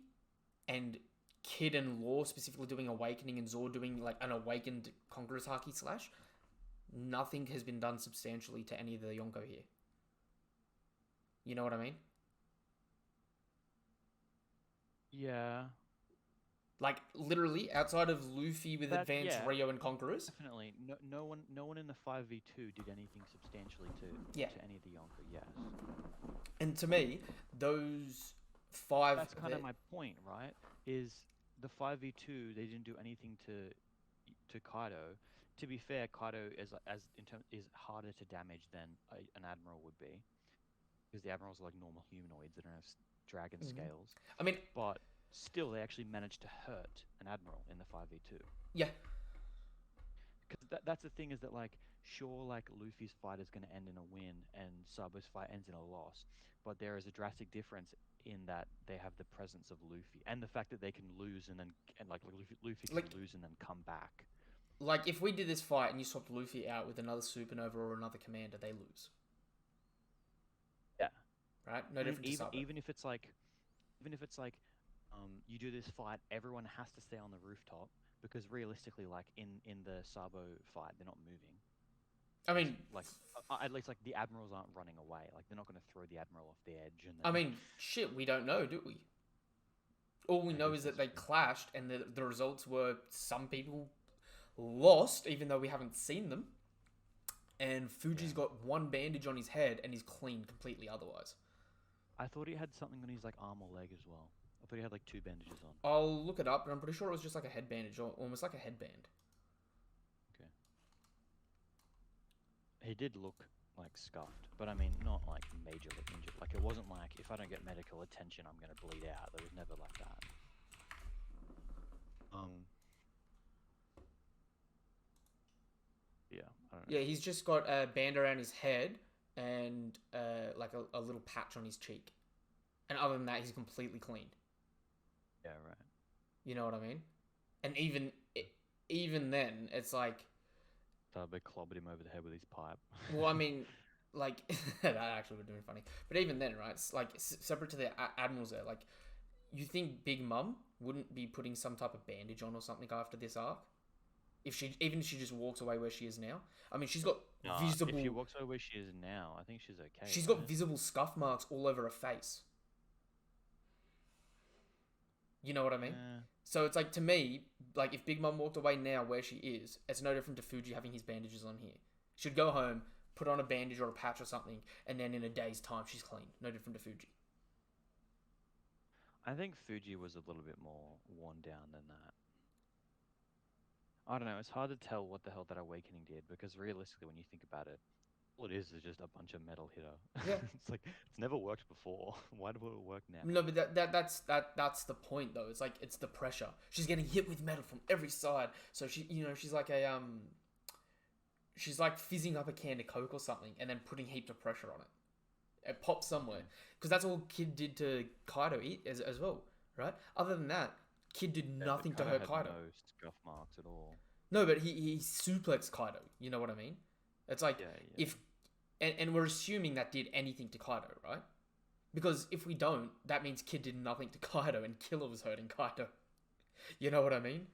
and Kid and Law specifically doing Awakening and Zoro doing like an awakened Conqueror's Haki slash, nothing has been done substantially to any of the Yonko here. You know what I mean? Yeah. Like literally outside of Luffy with advanced Rio and Conquerors. Definitely. No one in the 5v2 did anything substantially to any of the Yonko, yes. And to me, those five That's kind of my point, right? Is the 5v2 they didn't do anything to Kaido. To be fair, Kaido is harder to damage than an admiral would be, because the admirals are like normal humanoids that don't have dragon scales. I mean, but still, they actually managed to hurt an admiral in the 5v2. Yeah. Because that's the thing, is that like, sure, like Luffy's fight is going to end in a win and Sabo's fight ends in a loss, but there is a drastic difference in that they have the presence of Luffy and the fact that they can lose and like Luffy can lose and then come back. Like if we did this fight and you swapped Luffy out with another Supernova or another commander, they lose. Yeah. Right? No different to Sabo. Even if it's like you do this fight, everyone has to stay on the rooftop, because realistically, like in the Sabo fight, they're not moving. I mean, like at least like the admirals aren't running away. Like they're not going to throw the admiral off the edge. And then... I mean, shit, we don't know, do we? All we know is that they clashed, and the results were some people lost, even though we haven't seen them. And Fuji's got one bandage on his head, and he's clean completely otherwise. I thought he had something on his like arm or leg as well. I thought he had like 2 bandages on. I'll look it up, but I'm pretty sure it was just like a head bandage, or almost like a headband. Okay. He did look like scuffed, but I mean, not like majorly injured. Like it wasn't like, if I don't get medical attention, I'm gonna bleed out. It was never like that. Yeah, I don't know. Yeah, he's just got a band around his head and like a little patch on his cheek. And other than that, he's completely clean. Yeah, right. You know what I mean? And even then, it's like... They clobbered him over the head with his pipe. Well, I mean, like... that actually would have been funny. But even then, right, it's like, separate to the admirals there, like, you think Big Mum wouldn't be putting some type of bandage on or something after this arc? Even if she just walks away where she is now. I mean, she's got Nah, if she visible. walks over where she is now, I think she's okay, She's got right? visible scuff marks all over her face. You know what I mean? Eh, So it's like, to me, like, if Big Mum walked away now where she is, it's no different to Fuji having his bandages on here. She'd go home, put on a bandage or a patch or something, and then in a day's time she's clean. No different to Fuji. I think Fuji was a little bit more worn down than that. I don't know. It's hard to tell what the hell that awakening did because realistically, when you think about it, all it is just a bunch of metal hitter. Yeah. It's like it's never worked before. Why would it work now? No, but that's the point though. It's like, it's the pressure. She's getting hit with metal from every side. So she's like fizzing up a can of Coke or something and then putting heaps of pressure on it. It pops somewhere. Because that's all Kid did to Kaido as well, right? Other than that, Kid did Yeah, but nothing to hurt had Kaido. no scuff marks at all. No, but he suplexed Kaido. You know what I mean? It's like, Yeah. if... And we're assuming that did anything to Kaido, right? Because if we don't, that means Kid did nothing to Kaido and Killer was hurting Kaido. You know what I mean?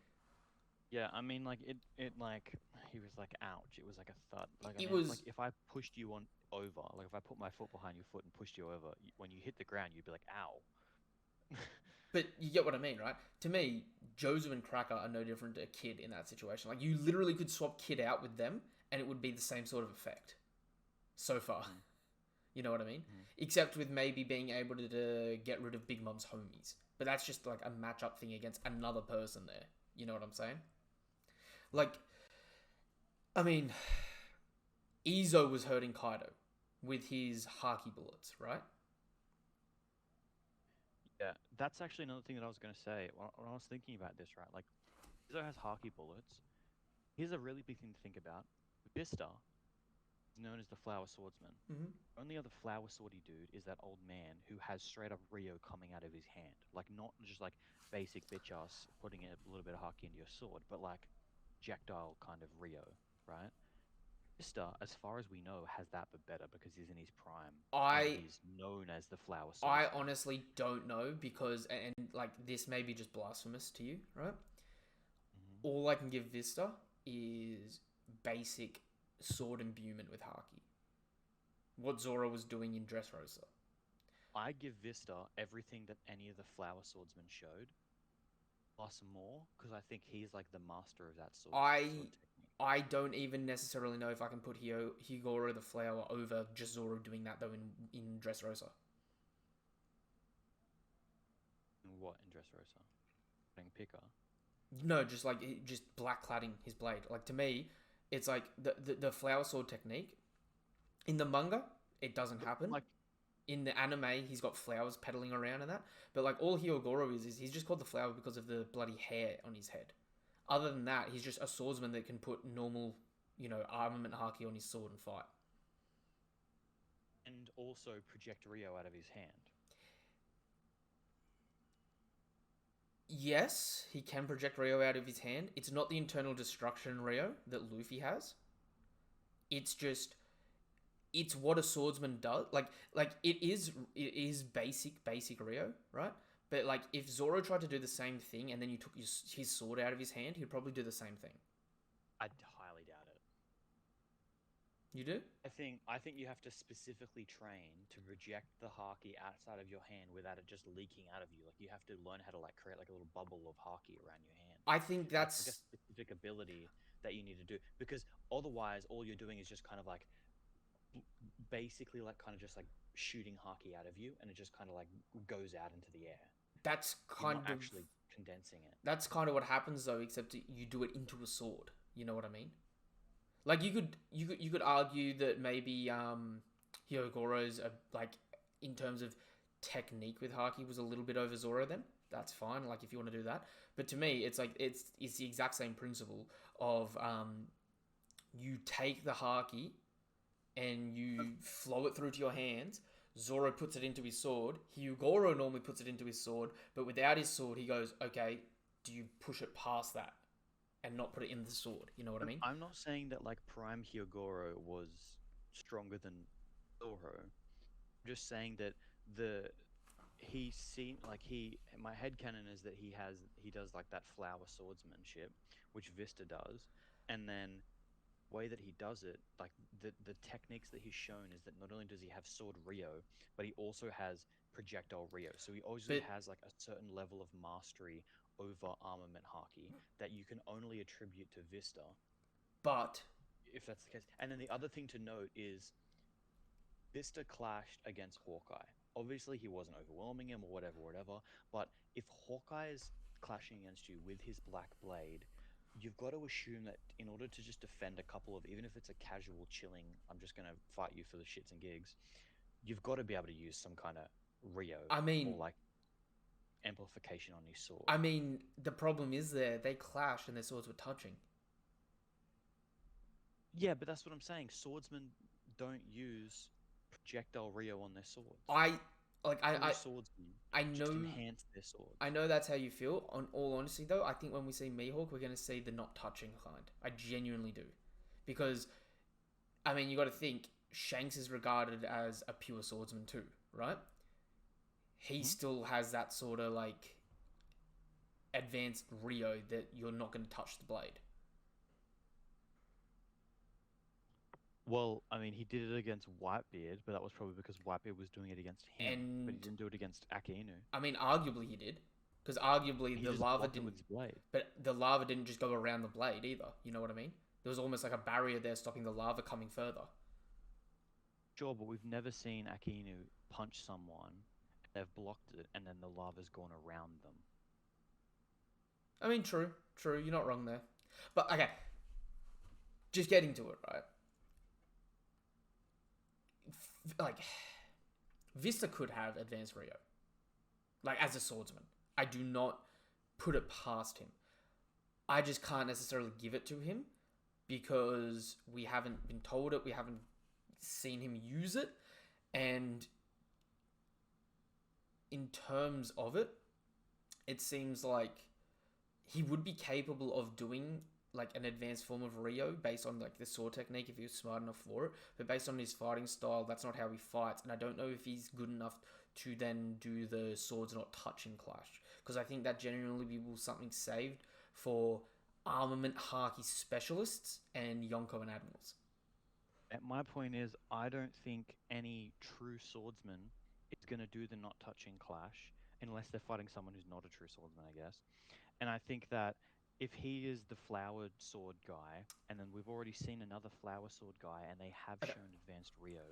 Yeah, I mean, like it like he was like, ouch! It was like a thud. Like I It mean, was... like if I pushed you on over, like if I put my foot behind your foot and pushed you over, when you hit the ground, you'd be like, ow. But you get what I mean, right? To me, Jozu and Cracker are no different to Kid in that situation. Like, you literally could swap Kid out with them, and it would be the same sort of effect. So far. You know what I mean? Except with maybe being able to get rid of Big Mom's homies. But that's just like a matchup thing against another person there. You know what I'm saying? Like, I mean, Izo was hurting Kaido with his Haki bullets, right? Yeah, that's actually another thing that I was gonna say when I was thinking about this, right? Like, Izo has Haki bullets. Here's a really big thing to think about. Vista is known as the Flower Swordsman. Mm-hmm. Only other flower swordy dude is that old man who has straight up Rio coming out of his hand. Like, not just like basic bitch ass putting a little bit of Haki into your sword, but like projectile kind of Rio, right? Vista, as far as we know, has that but better because he's in his prime. And he's known as the flower I swordsman. honestly don't know because, and like, this may be just blasphemous to you, right? All I can give Vista is basic sword imbuement with Haki. What Zoro was doing in Dressrosa. I give Vista everything that any of the flower swordsmen showed, plus more, because I think he's like the master of that sword technique. I don't even necessarily know if I can put Higoro the Flower over just Zoro doing that though in Dressrosa. What in Dressrosa? Putting Picker. No, just like just black cladding his blade. Like, to me, it's like the flower sword technique. In the manga, it doesn't happen. Like, in the anime, he's got flowers pedaling around and that. But like, all Hyogoro is he's just called the flower because of the bloody hair on his head. Other than that, he's just a swordsman that can put normal, armament Haki on his sword and fight. and also project Rio out of his hand. Yes, he can project Rio out of his hand. It's not the internal destruction Rio that Luffy has. It's just, it's what a swordsman does. Like it is basic Rio, right? But like, if Zoro tried to do the same thing and then you took his sword out of his hand, he'd probably do the same thing. I highly doubt it. You do? I think you have to specifically train to project the Haki outside of your hand without it just leaking out of you. Like, you have to learn how to like create like a little bubble of Haki around your hand. I think that's like a specific ability that you need to do, because otherwise all you're doing is just kind of like basically like kind of just like shooting Haki out of you, and it just kind of like goes out into the air. That's You're kind not of actually condensing it. That's kind of what happens though, except you do it into a sword. You know what I mean? Like, you could argue that maybe Hyogoro's like, in terms of technique with Haki, was a little bit over Zoro. Then that's fine. Like, if you want to do that, but to me, it's like it's the exact same principle of you take the Haki and you flow it through to your hands. Zoro puts it into his sword. Hyogoro normally puts it into his sword, but without his sword, he goes, okay, do you push it past that and not put it in the sword? You know what I mean? I'm not saying that like Prime Hyogoro was stronger than Zoro. I'm just saying that he seen like he my headcanon is that he does like that flower swordsmanship, which Vista does, and then way that he does it, like the techniques that he's shown is that not only does he have sword Rio, but he also has projectile Rio. So he also But has like a certain level of mastery over armament haki that you can only attribute to Vista, but if that's the case. And then the other thing to note is Vista clashed against Hawkeye. Obviously, he wasn't overwhelming him or whatever. But if Hawkeye's clashing against you with his Black Blade, you've got to assume that in order to just defend a couple of, even if it's a casual chilling, I'm just going to fight you for the shits and gigs, you've got to be able to use some kind of Rio I or mean, like amplification on your sword. I mean, the problem is they clash and their swords were touching. Yeah, but that's what I'm saying. Swordsmen don't use projectile Rio on their swords. I Swordsmen I just know enhance their swords. I know that's how you feel. On all honesty, though, I think when we see Mihawk, we're going to see the not touching kind. I genuinely do, because I mean, you got to think Shanks is regarded as a pure swordsman too, right? He still has that sort of like advanced Rio that you're not going to touch the blade. Well, I mean, he did it against Whitebeard, but that was probably because Whitebeard was doing it against him, but he And didn't do it against Akainu. I mean, arguably he did, because arguably He the just lava blocked it didn't. with his blade. But the lava didn't just go around the blade either. You know what I mean? There was almost like a barrier there stopping the lava coming further. Sure, but we've never seen Akainu punch someone, they've blocked it, and then the lava's gone around them. I mean, true. You're not wrong there. But okay, just getting to it, right? Like, Vista could have advanced Rio, like as a swordsman. I do not put it past him. I just can't necessarily give it to him because we haven't been told it. We haven't seen him use it, and in terms of it, it seems like he would be capable of doing like an advanced form of Rio based on like the sword technique if he was smart enough for it. But based on his fighting style, that's not how he fights. And I don't know if he's good enough to then do the swords not touching clash. Because I think that genuinely be something saved for armament haki specialists and Yonko and admirals. And my point is, I don't think any true swordsman is going to do the not touching clash unless they're fighting someone who's not a true swordsman, I guess. And I think that if he is the flowered sword guy, and then we've already seen another flower sword guy, and they have Okay. shown advanced Rio,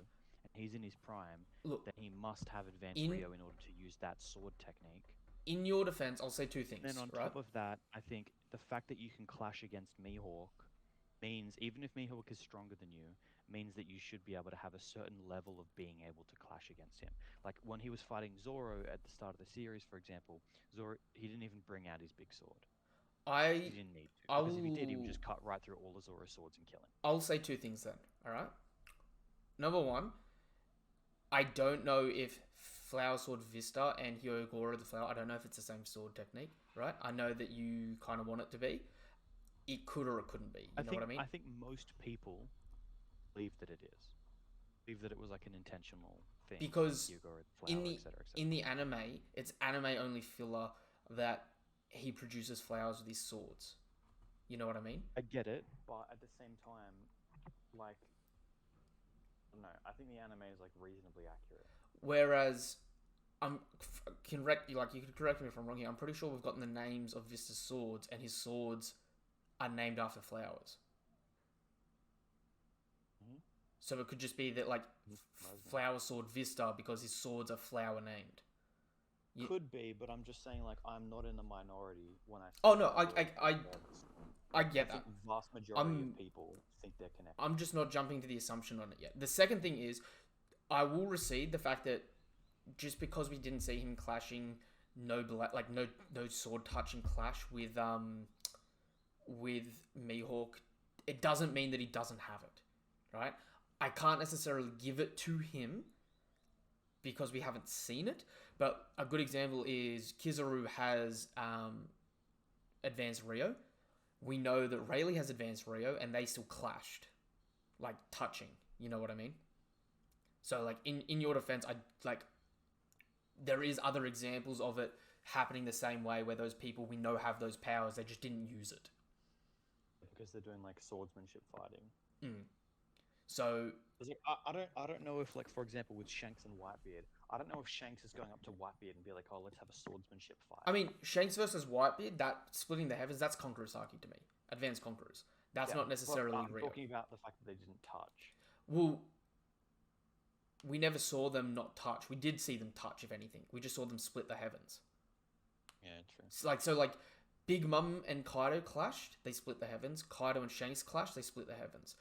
and he's in his prime, Look, then he must have advanced Rio in order to use that sword technique. in your defense, I'll say two things. And then on right? top of that, I think the fact that you can clash against Mihawk means, even if Mihawk is stronger than you, means that you should be able to have a certain level of being able to clash against him. Like when he was fighting Zoro at the start of the series, for example, Zoro, he didn't even bring out his big sword. He didn't need to. Because if he did, he would just cut right through all of Zoro's swords and kill him. I'll say two things then, alright? Number one, I don't know if Flower Sword Vista and Hyogoro the Flower, I don't know if it's the same sword technique, right? I know that you kind of want it to be. It could or it couldn't be. You know what I mean? I think most people believe that it is. Believe that it was like an intentional thing. Because like Hyogoro the Flower, etc. in the anime, it's anime only filler that he produces flowers with his swords. You know what I mean? I get it, but at the same time, like, I don't know. I think the anime is like reasonably accurate. Whereas, you can correct me if I'm wrong here. I'm pretty sure we've gotten the names of Vista's swords, and his swords are named after flowers. Mm-hmm. So it could just be that like Flower Sword Vista because his swords are flower named. Could be, but I'm just saying, like, I'm not in the minority when I. Oh no, I get that. I think vast majority of people think they're connected. I'm just not jumping to the assumption on it yet. The second thing is, I will recede the fact that just because we didn't see him clashing, no sword touching clash with Mihawk, it doesn't mean that he doesn't have it, right? I can't necessarily give it to him because we haven't seen it. But a good example is Kizaru has advanced Rio. We know that Rayleigh has advanced Rio, and they still clashed, like touching. You know what I mean? So like in your defense, I like there is other examples of it happening the same way, where those people we know have those powers, they just didn't use it. Because they're doing like swordsmanship fighting. So It's like, I don't know if, like, for example, with Shanks and Whitebeard, I don't know if Shanks is going up to Whitebeard and be like, oh, let's have a swordsmanship fight. I mean, Shanks versus Whitebeard, that splitting the heavens, that's Conqueror's Haki to me. Advanced Conquerors. That's not necessarily I'm real. talking about the fact that they didn't touch. Well, we never saw them not touch. We did see them touch, if anything. We just saw them split the heavens. Yeah, true. So Big Mum and Kaido clashed, they split the heavens. Kaido and Shanks clashed, they split the heavens.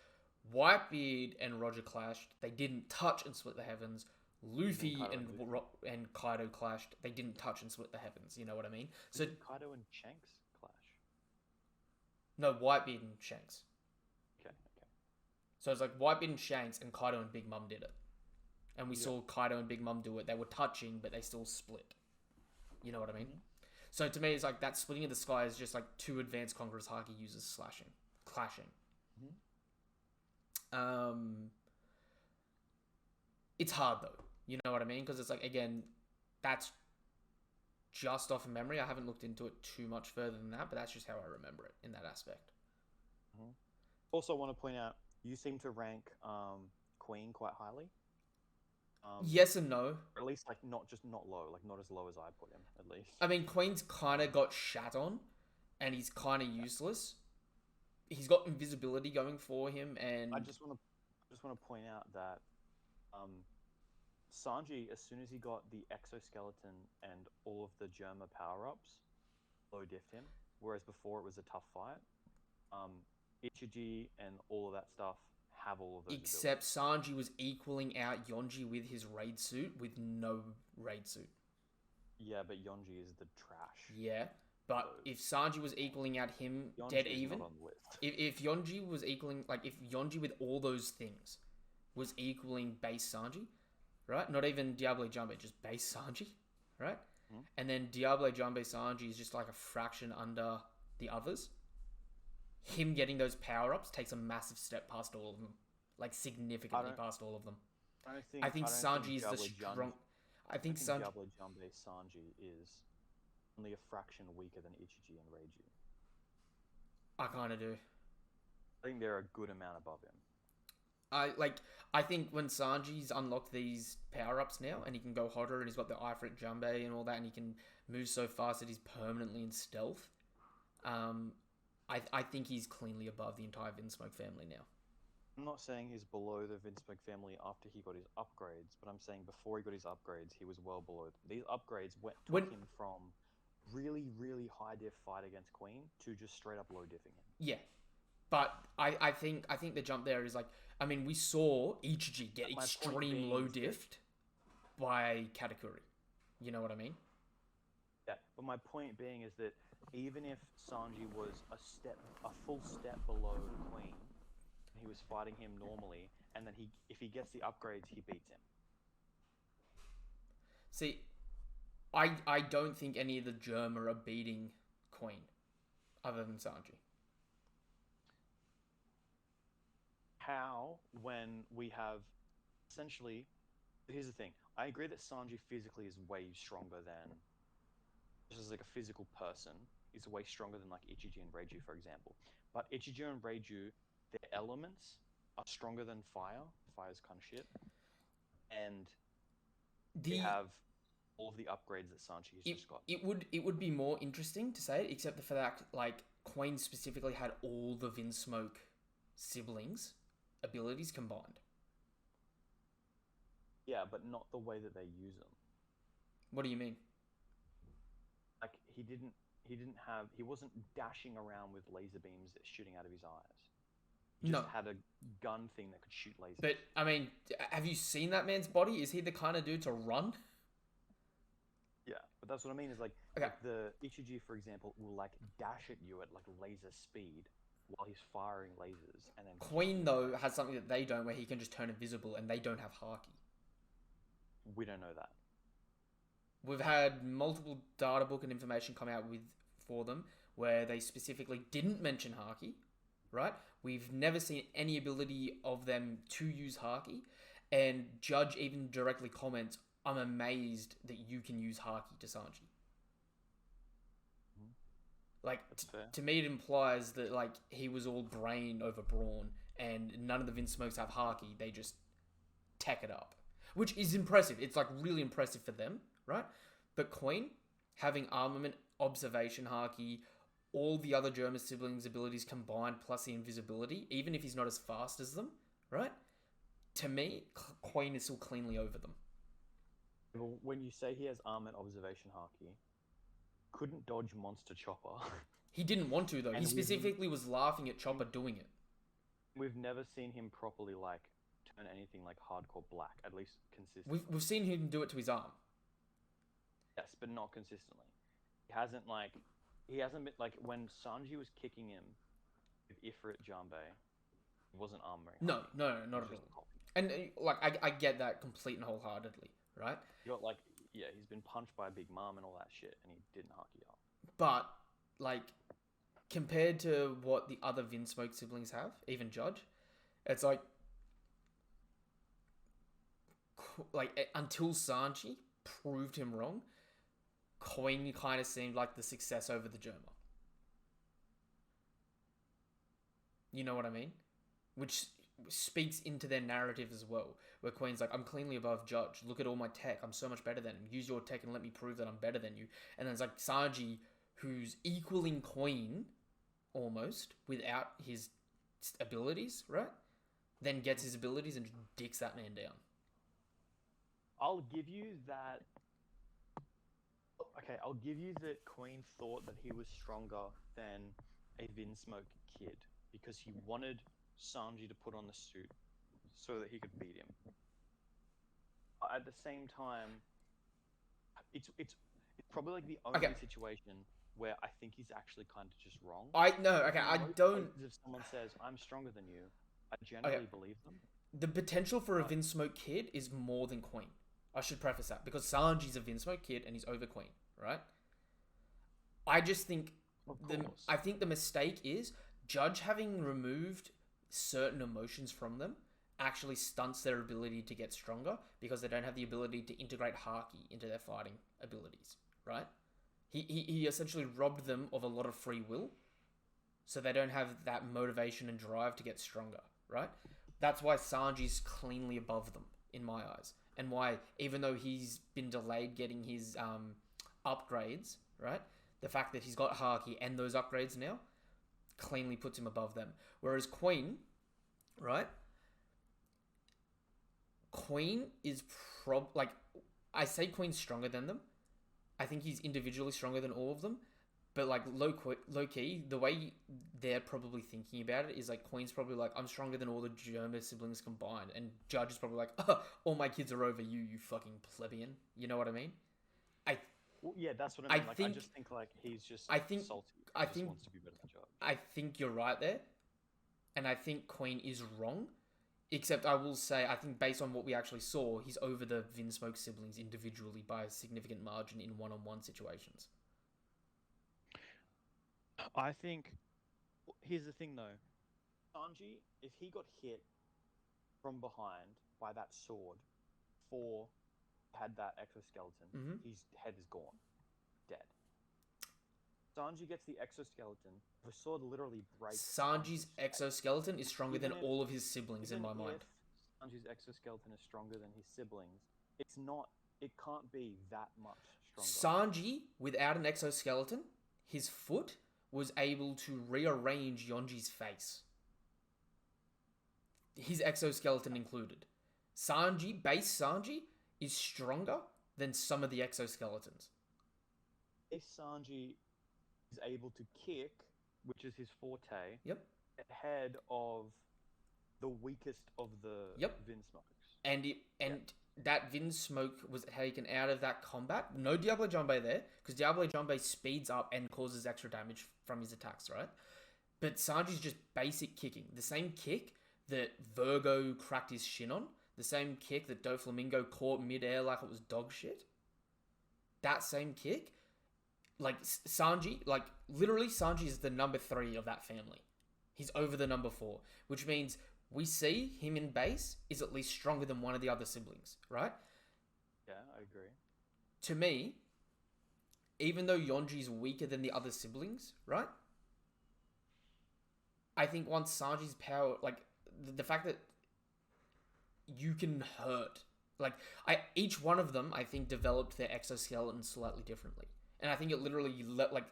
Whitebeard and Roger clashed, they didn't touch and split the heavens. Luffy and Kaido clashed, they didn't touch and split the heavens. You know what I mean? So did Kaido and Shanks clash? No, Whitebeard and Shanks. Okay. So it's like Whitebeard and Shanks and Kaido and Big Mum did it. And we saw Kaido and Big Mum do it. They were touching, but they still split. You know what I mean? So to me, it's like that splitting of the sky is just like two advanced Conqueror's Haki users clashing. It's hard though. You know what I mean? Because it's like, again, that's just off of memory. I haven't looked into it too much further than that, but that's just how I remember it in that aspect. Also, I want to point out, you seem to rank Queen quite highly. Yes and no. Or at least, like, not low, like not as low as I put him, at least. I mean, Queen's kind of got shat on, and he's kind of useless. He's got invisibility going for him, and I just want to point out that Sanji, as soon as he got the exoskeleton and all of the Germa power-ups, low diffed him, whereas before it was a tough fight. Ichiji and all of that stuff have all of those except abilities. Sanji was equaling out Yonji with his raid suit with no raid suit. Yeah, but Yonji is the trash. Yeah, but if Sanji was equaling out him Yonji dead is even, not on the list. if Yonji was equaling, like if Yonji with all those things was equaling base Sanji, right? Not even Diable Jambe, just base Sanji, right? And then Diable Jambe Sanji is just like a fraction under the others. Him getting those power-ups takes a massive step past all of them. Like, significantly past all of them. I think Sanji is the strong... I think Diable Jambe Sanji is only a fraction weaker than Ichiji and Reiju. I kind of do. I think they're a good amount above him. I think when Sanji's unlocked these power-ups now, and he can go hotter, and he's got the Ifrit Jambe and all that, and he can move so fast that he's permanently in stealth, I think he's cleanly above the entire Vinsmoke family now. I'm not saying he's below the Vinsmoke family after he got his upgrades, but I'm saying before he got his upgrades, he was well below them. These upgrades took him from really, really high diff fight against Queen to just straight up low diffing him. Yeah. But I think the jump there is like, I mean, we saw Ichiji get extreme low diffed by Katakuri. You know what I mean? Yeah, but my point being is that even if Sanji was a full step below Queen, he was fighting him normally, and then if he gets the upgrades, he beats him. See, I don't think any of the Germa are beating Queen, other than Sanji. How, when we have essentially, here's the thing. I agree that Sanji physically is way stronger than, just as like a physical person, is way stronger than like Ichiji and Reiju, for example. But Ichiji and Reiju, their elements are stronger than fire. Fire's kind of shit. And they have all of the upgrades that Sanji has just got. It would be more interesting to say it, except for that, like, Queen specifically had all the Vinsmoke siblings' abilities combined. Yeah, but not the way that they use them. What do you mean? Like, he wasn't dashing around with laser beams shooting out of his eyes. He just had a gun thing that could shoot lasers. But, I mean, have you seen that man's body? Is he the kind of dude to run? Yeah, but that's what I mean, is like the Ichiji, for example, will like dash at you at like laser speed while he's firing lasers, and then Queen, though, has something that they don't, where he can just turn invisible, and they don't have Haki. We don't know that. We've had multiple data book and information come out for them where they specifically didn't mention Haki, right? We've never seen any ability of them to use Haki, and Judge even directly comments, I'm amazed that you can use Haki to Sanji. Like, to me, it implies that, like, he was all brain over brawn, and none of the Vince Smokes have Haki. They just tech it up, which is impressive. It's, like, really impressive for them, right? But Queen, having armament, observation Haki, all the other German siblings' abilities combined, plus the invisibility, even if he's not as fast as them, right? To me, Queen is still cleanly over them. Well, when you say he has armament observation Haki, couldn't dodge Monster Chopper. He didn't want to, though. And He specifically was laughing at Chopper doing it. We've never seen him properly, like, turn anything like hardcore black, at least consistently. We've seen him do it to his arm. Yes, but not consistently. He hasn't been, like, when Sanji was kicking him with Ifrit Janbei, he wasn't armoring. No, not at all. And, like, I get that complete and wholeheartedly, right? You got, like, yeah, he's been punched by a big mom and all that shit, and he didn't Haki up. But, like, compared to what the other Vinsmoke siblings have, even Judge, it's like until Sanji proved him wrong, Coin kind of seemed like the success over the Germa. You know what I mean? Which speaks into their narrative as well, where Queen's like, I'm cleanly above Judge. Look at all my tech. I'm so much better than him. Use your tech and let me prove that I'm better than you. And then it's like Sanji, who's equaling Queen, almost, without his abilities, right? Then gets his abilities and just dicks that man down. I'll give you that. Okay, I'll give you that Queen thought that he was stronger than a Vinsmoke kid because he wanted Sanji to put on the suit so that he could beat him. At the same time, it's probably like the only situation where I think he's actually kind of just wrong. I don't. If someone says I'm stronger than you, I generally believe them. The potential for a Vinsmoke kid is more than Queen. I should preface that because Sanji's a Vinsmoke kid and he's over Queen, right? I just think I think the mistake is Judge having removed certain emotions from them actually stunts their ability to get stronger because they don't have the ability to integrate Haki into their fighting abilities, right? He essentially robbed them of a lot of free will, so they don't have that motivation and drive to get stronger, right? That's why Sanji's cleanly above them, in my eyes. And why, even though he's been delayed getting his upgrades, right? The fact that he's got Haki and those upgrades now cleanly puts him above them. Whereas Queen, right? Queen is I say Queen's stronger than them. I think he's individually stronger than all of them. But, like, low key, the way they're probably thinking about it is, like, Queen's probably like, I'm stronger than all the Germa siblings combined. And Judge is probably like, oh, all my kids are over you, you fucking plebeian. You know what I mean? Well, yeah, that's what I mean. I just think, like, he's just salty. He just wants to be better than Judge. I think you're right there. And I think Queen is wrong. Except I will say, I think based on what we actually saw, he's over the Vinsmoke siblings individually by a significant margin in one-on-one situations. I think, here's the thing though, Sanji, if he got hit from behind by that sword or had that exoskeleton, his head is gone, dead. Sanji gets the exoskeleton, the sword literally breaks. Sanji's exoskeleton is stronger than all of his siblings in my mind. Sanji's exoskeleton is stronger than his siblings. It can't be that much stronger. Sanji, without an exoskeleton, his foot was able to rearrange Yonji's face. His exoskeleton included. Base Sanji, is stronger than some of the exoskeletons. If Sanji is able to kick, which is his forte, ahead of the weakest of the Vinsmokes. And that Vinsmoke was taken out of that combat. No Diablo Jumbe there, because Diablo Jumbe speeds up and causes extra damage from his attacks, right? But Sanji's just basic kicking. The same kick that Virgo cracked his shin on, the same kick that Doflamingo caught mid-air like it was dog shit. That same kick, like Sanji, like literally Sanji is the number 3 of that family. He's over the number 4, which means we see him in base is at least stronger than one of the other siblings, right? Yeah, I agree. To me, even though Yonji's weaker than the other siblings, right? I think once Sanji's power, like the fact that you can hurt, like each one of them, I think developed their exoskeleton slightly differently, and I think it literally like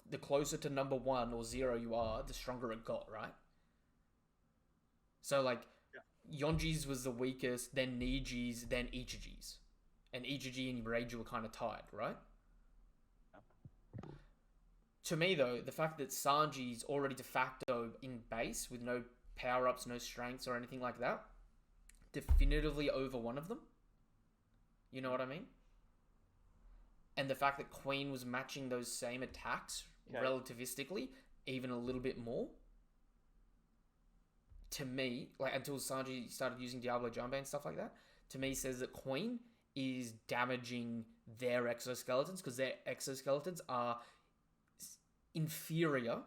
the closer to number 1 or 0 you are, the stronger it got, right? So like, Yonji's was the weakest, then Niji's, then Ichiji's, and Ichiji and Reiju were kind of tied, right? To me, though, the fact that Sanji's already de facto in base with no power-ups, no strengths or anything like that, definitively over one of them. You know what I mean? And the fact that Queen was matching those same attacks relativistically, even a little bit more. To me, like until Sanji started using Diablo Jumbe and stuff like that, to me says that Queen is damaging their exoskeletons because their exoskeletons are inferior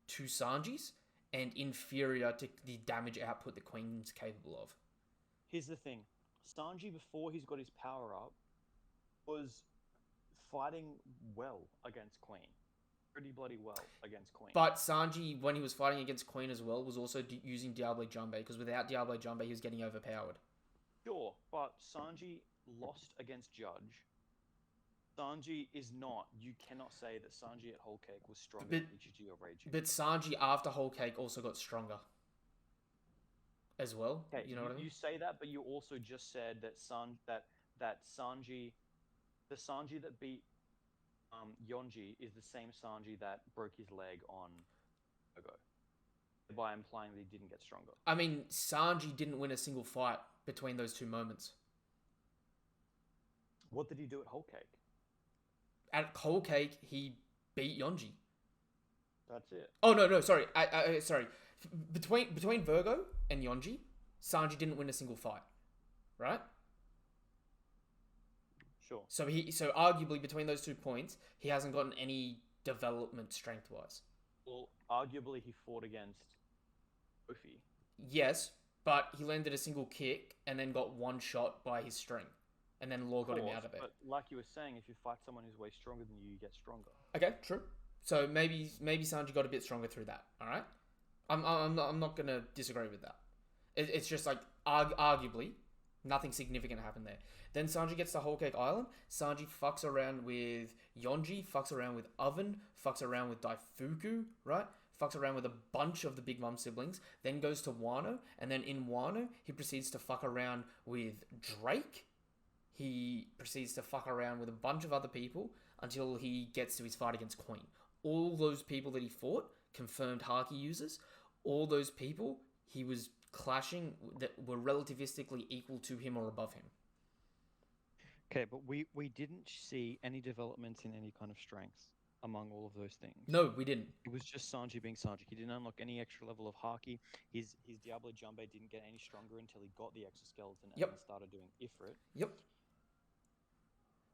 to Sanji's and inferior to the damage output that Queen's capable of. Here's the thing. Sanji, before he's got his power up, was fighting well against Queen. Pretty bloody well against Queen. But Sanji, when he was fighting against Queen as well, was also using Diablo Jumbe because without Diablo Jumbe, he was getting overpowered. Sure, but Sanji lost against Judge. Sanji is not. You cannot say that Sanji at Whole Cake was stronger than Ichiji or Reiju. But Sanji after Whole Cake also got stronger as well. Okay, you know what I mean? You say that, but you also just said that Sanji, the Sanji that beat Yonji is the same Sanji that broke his leg on Ogo, by implying that he didn't get stronger. I mean, Sanji didn't win a single fight between those two moments. What did he do at Whole Cake? At Whole Cake, he beat Yonji. That's it. Oh no, sorry. Sorry. Between Virgo and Yonji, Sanji didn't win a single fight, right? Sure. So arguably between those 2 points, he hasn't gotten any development strength wise. Well, arguably he fought against Kofi. Yes, but he landed a single kick and then got one shot by his string. And then Law got him out of it. But like you were saying, if you fight someone who's way stronger than you, you get stronger. Okay, true. So maybe Sanji got a bit stronger through that. All right, I'm not gonna disagree with that. It's just like arguably nothing significant happened there. Then Sanji gets to Whole Cake Island. Sanji fucks around with Yonji, fucks around with Oven, fucks around with Daifuku, right? Fucks around with a bunch of the Big Mom siblings. Then goes to Wano, and then in Wano he proceeds to fuck around with Drake. He proceeds to fuck around with a bunch of other people until he gets to his fight against Queen. All those people that he fought, confirmed Haki users, all those people he was clashing that were relativistically equal to him or above him. Okay, but we didn't see any developments in any kind of strengths among all of those things. No, we didn't. It was just Sanji being Sanji. He didn't unlock any extra level of Haki. His Diablo Jumbe didn't get any stronger until he got the exoskeleton and then started doing Ifrit. Yep.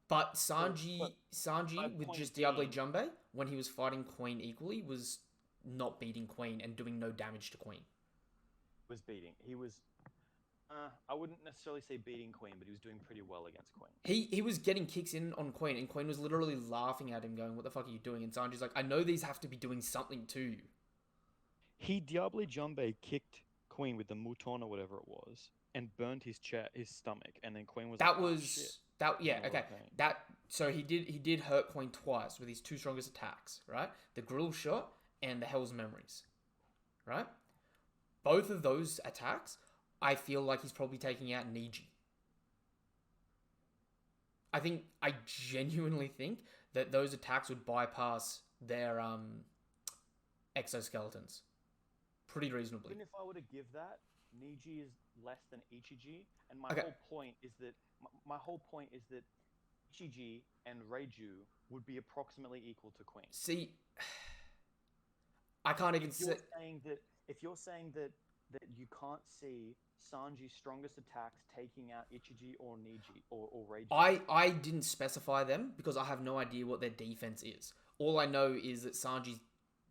But Sanji with just Diablo Jumbe, when he was fighting Queen equally, was not beating Queen and doing no damage to Queen. He was I wouldn't necessarily say beating Queen, but he was doing pretty well against Queen. He was getting kicks in on Queen, and Queen was literally laughing at him, going, "What the fuck are you doing?" And Sanji's like, "I know these have to be doing something to you." He Diablo Jumbe kicked Queen with the mouton or whatever it was, and burned his stomach, and then Queen was so he did hurt Queen twice with his 2 strongest attacks, right? The grill shot and the Hell's Memories, right? Both of those attacks, I feel like he's probably taking out Niji. I genuinely think that those attacks would bypass their exoskeletons pretty reasonably. Even if I were to give that, Niji is less than Ichiji, and my whole point is that Ichiji and Reiju would be approximately equal to Queen. See, I can't even say. If you're saying that you can't see Sanji's strongest attacks taking out Ichiji or Niji or Reiju. I didn't specify them because I have no idea what their defense is. All I know is that Sanji's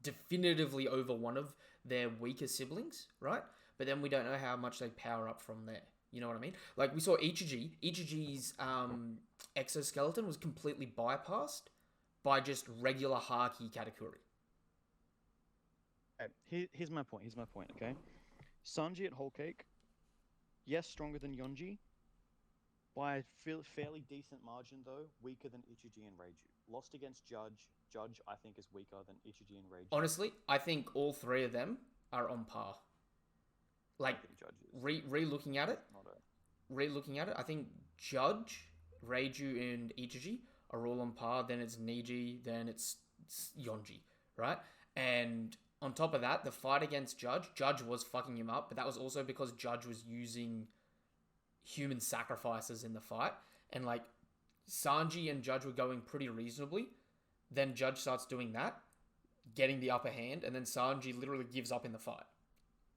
definitively over one of their weaker siblings, right? But then we don't know how much they power up from there. You know what I mean? Like, we saw Ichiji. Ichiji's exoskeleton was completely bypassed by just regular Haki Katakuri. Here's my point. Okay, Sanji at Whole Cake, yes, stronger than Yonji. By a fairly decent margin, though, weaker than Ichiji and Reiju. Lost against Judge. Judge, I think, is weaker than Ichiji and Reiju. Honestly, I think all three of them are on par. Like, re-looking at it, I think Judge, Reiju, and Ichiji are all on par. Then it's Niji, then it's Yonji, right? And on top of that, the fight against Judge was fucking him up, but that was also because Judge was using human sacrifices in the fight, and like Sanji and Judge were going pretty reasonably. Then Judge starts doing that, getting the upper hand, and then Sanji literally gives up in the fight.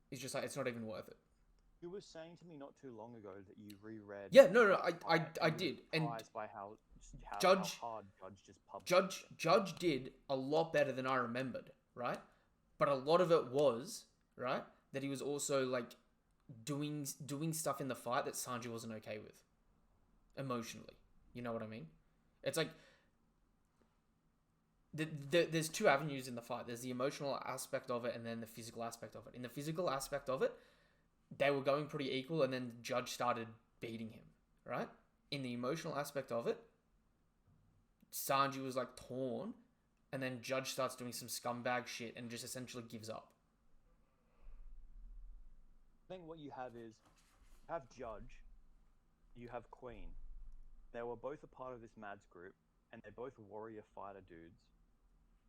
He's just like, it's not even worth it. You were saying to me not too long ago that you reread. Yeah, no, I did, and by how Judge hard Judge just Judge did a lot better than I remembered, right? But a lot of it was right that he was also like doing stuff in the fight that Sanji wasn't okay with emotionally. You know what I mean? It's like there's two avenues in the fight. There's the emotional aspect of it and then the physical aspect of it. In the physical aspect of it, they were going pretty equal, and then Judge started beating him, right? In the emotional aspect of it, Sanji was like torn, and then Judge starts doing some scumbag shit and just essentially gives up. I think what you have is, you have Judge, you have Queen. They were both a part of this Mads group, and they're both warrior fighter dudes.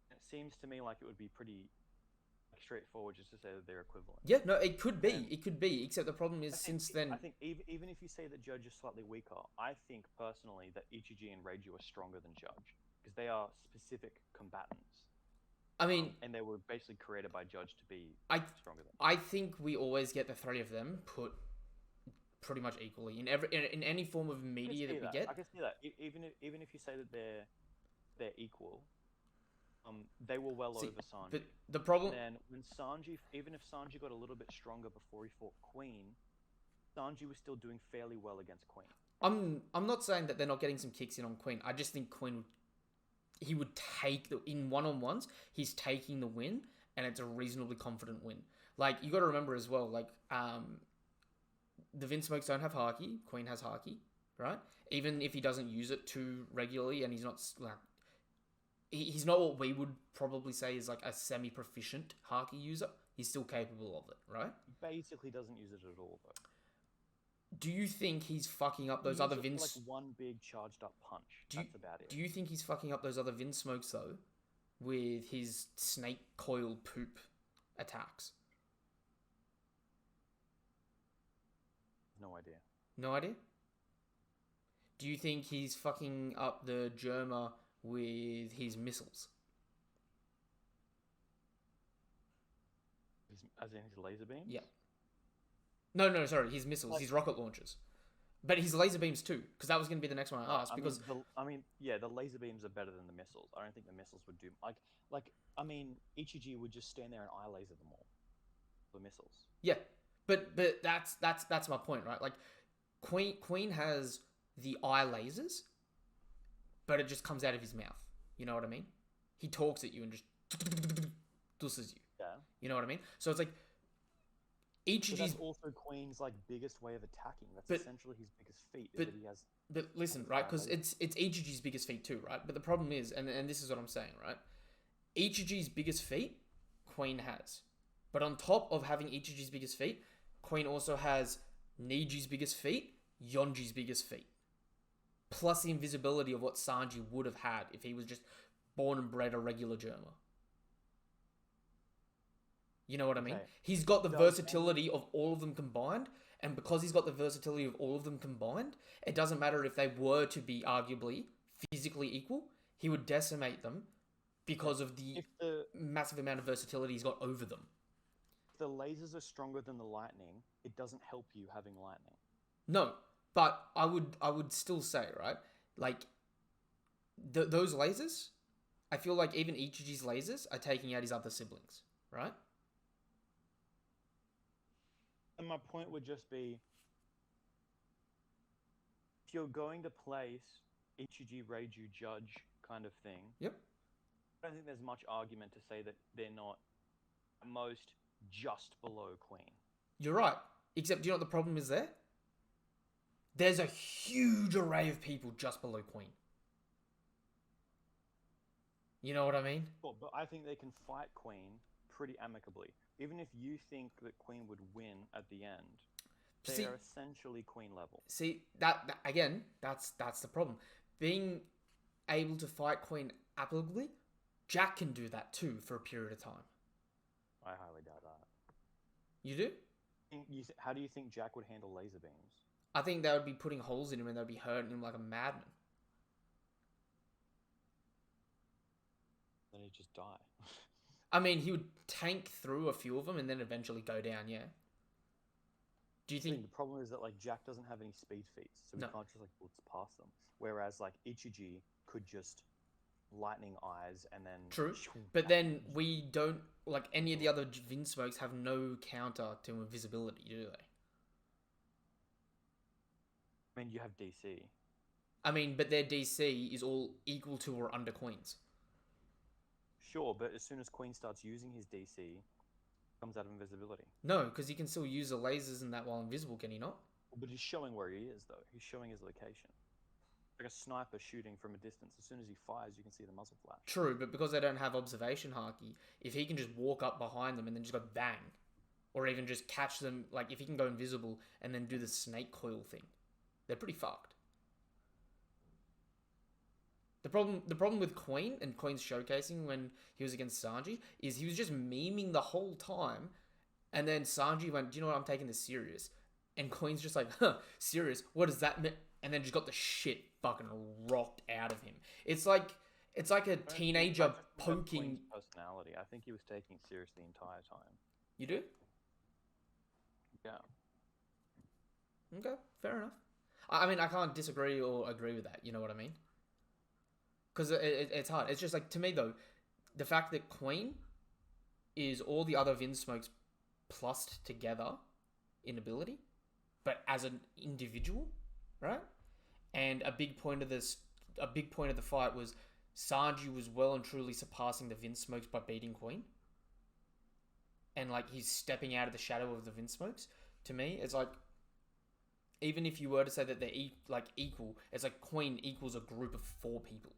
And it seems to me like it would be pretty straightforward just to say that they're equivalent. Yeah, no, it could be, except the problem is I think even if you say that Judge is slightly weaker, I think personally that Ichiji and Reiju are stronger than Judge, because they are specific combatants. I mean, and they were basically created by Judge to be stronger than. I think we always get the three of them put pretty much equally in any form of media that we get. I can see that. Even if you say that they're equal, they were well over Sanji. But the problem. And then when Sanji, even if Sanji got a little bit stronger before he fought Queen, Sanji was still doing fairly well against Queen. I'm not saying that they're not getting some kicks in on Queen. I just think Queen would take in one-on-ones. He's taking the win, and it's a reasonably confident win. Like, you got to remember as well, like the Vinsmokes don't have Haki. Queen has Haki, right? Even if he doesn't use it too regularly, and he's not like he's not what we would probably say is like a semi-proficient Haki user. He's still capable of it, right? He basically doesn't use it at all, though. Do you think he's fucking up those other Vince? Like one big charged up punch. That's about it. Do you think he's fucking up those other Vinsmokes though, with his snake coil poop attacks? No idea. No idea? Do you think he's fucking up the Germa with his missiles? As in his laser beams? Yeah. No, sorry, his missiles, his rocket launchers. But his laser beams too, because that was going to be the next one I asked. Because the laser beams are better than the missiles. I don't think the missiles would do Ichiji would just stand there and eye laser them all. The missiles. Yeah, but that's my point, right? Like, Queen has the eye lasers, but it just comes out of his mouth. You know what I mean? He talks at you and just dusses you. Yeah. You know what I mean? So it's like Ichiji's that's also Queen's like biggest way of attacking. That's essentially his biggest feat. But listen, right? Because it's Ichiji's biggest feat too, right? But the problem is, and this is what I'm saying, right? Ichiji's biggest feat, Queen has. But on top of having Ichiji's biggest feat, Queen also has Niji's biggest feat, Yonji's biggest feat. Plus the invisibility of what Sanji would have had if he was just born and bred a regular Germa. You know what I mean? Okay. He's got the versatility of all of them combined, and because he's got the versatility of all of them combined, it doesn't matter if they were to be arguably physically equal, he would decimate them because of the massive amount of versatility he's got over them. If the lasers are stronger than the lightning, it doesn't help you having lightning. No, but I would still say, right? Like, those lasers, I feel like even Ichiji's lasers are taking out his other siblings, right? And my point would just be, if you're going to place Ichiji, Reiju, Judge kind of thing, Yep. I don't think there's much argument to say that they're not at most just below Queen. You're right. Except, do you know what the problem is there? There's a huge array of people just below Queen. You know what I mean? Well, but I think they can fight Queen pretty amicably. Even if you think that Queen would win at the end, they are essentially Queen level. See, that again, that's the problem. Being able to fight Queen amicably, Jack can do that too for a period of time. I highly doubt that. You do? How do you think Jack would handle laser beams? I think they would be putting holes in him and they'd be hurting him like a madman. Then he'd just die. I mean, he would tank through a few of them and then eventually go down, yeah. Do you think... The problem is that, like, Jack doesn't have any speed feats, so he can't just, like, blitz past them. Whereas, like, Ichiji could just lightning eyes and then... True, but then we don't... Like, any of the other Vinsmokes have no counter to invisibility, do they? I mean, you have DC. I mean, but their DC is all equal to or under Queen's. Sure, but as soon as Queen starts using his DC, comes out of invisibility. No, because he can still use the lasers and that while invisible, can he not? But he's showing where he is, though. He's showing his location. Like a sniper shooting from a distance. As soon as he fires, you can see the muzzle flash. True, but because they don't have observation haki, if he can just walk up behind them and then just go bang, or even just catch them, like if he can go invisible and then do the snake coil thing, they're pretty fucked. The problem with Queen and Queen's showcasing when he was against Sanji is he was just memeing the whole time, and then Sanji went, "Do you know what? I'm taking this serious," and Queen's just like, "Huh, serious? What does that mean?" And then just got the shit fucking rocked out of him. It's like a teenager poking. Queen's personality. I think he was taking it serious the entire time. You do? Yeah. Okay, fair enough. I mean, I can't disagree or agree with that. You know what I mean? Because it's hard. It's just like, to me though, the fact that Queen is all the other Vinsmokes plussed together in ability, but as an individual, right? And a big point of the fight was Sanji was well and truly surpassing the Vinsmokes by beating Queen. And like he's stepping out of the shadow of the Vinsmokes. To me, it's like, even if you were to say that they're equal, it's like Queen equals a group of 4 people.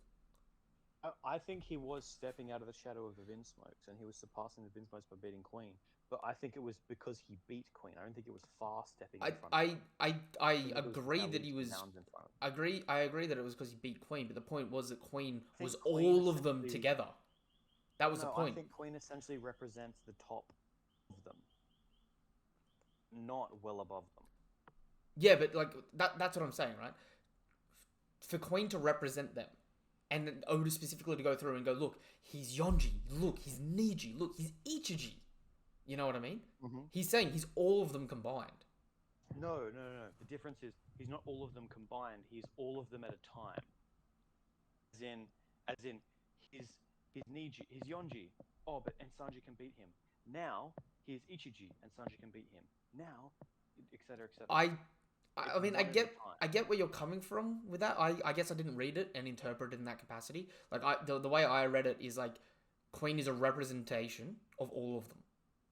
I think he was stepping out of the shadow of the Vinsmokes, and he was surpassing the Vinsmokes by beating Queen. But I think it was because he beat Queen. I don't think it was far stepping in front. I agree that he was. I agree that it was because he beat Queen. But the point was that Queen was all of them together. That was the point. I think Queen essentially represents the top of them, not well above them. Yeah, but like that's what I'm saying, right? For Queen to represent them, and then Oda specifically to go through and go, look, he's Yonji, look, he's Niji, look, he's Ichiji. You know what I mean? Mm-hmm. He's saying he's all of them combined. No. The difference is he's not all of them combined. He's all of them at a time. As in, he's Niji, he's Yonji. Oh, and Sanji can beat him. Now he's Ichiji, and Sanji can beat him. Now, etc., etc. I mean, I get where you're coming from with that. I guess I didn't read it and interpret it in that capacity. Like the way I read it is like Queen is a representation of all of them,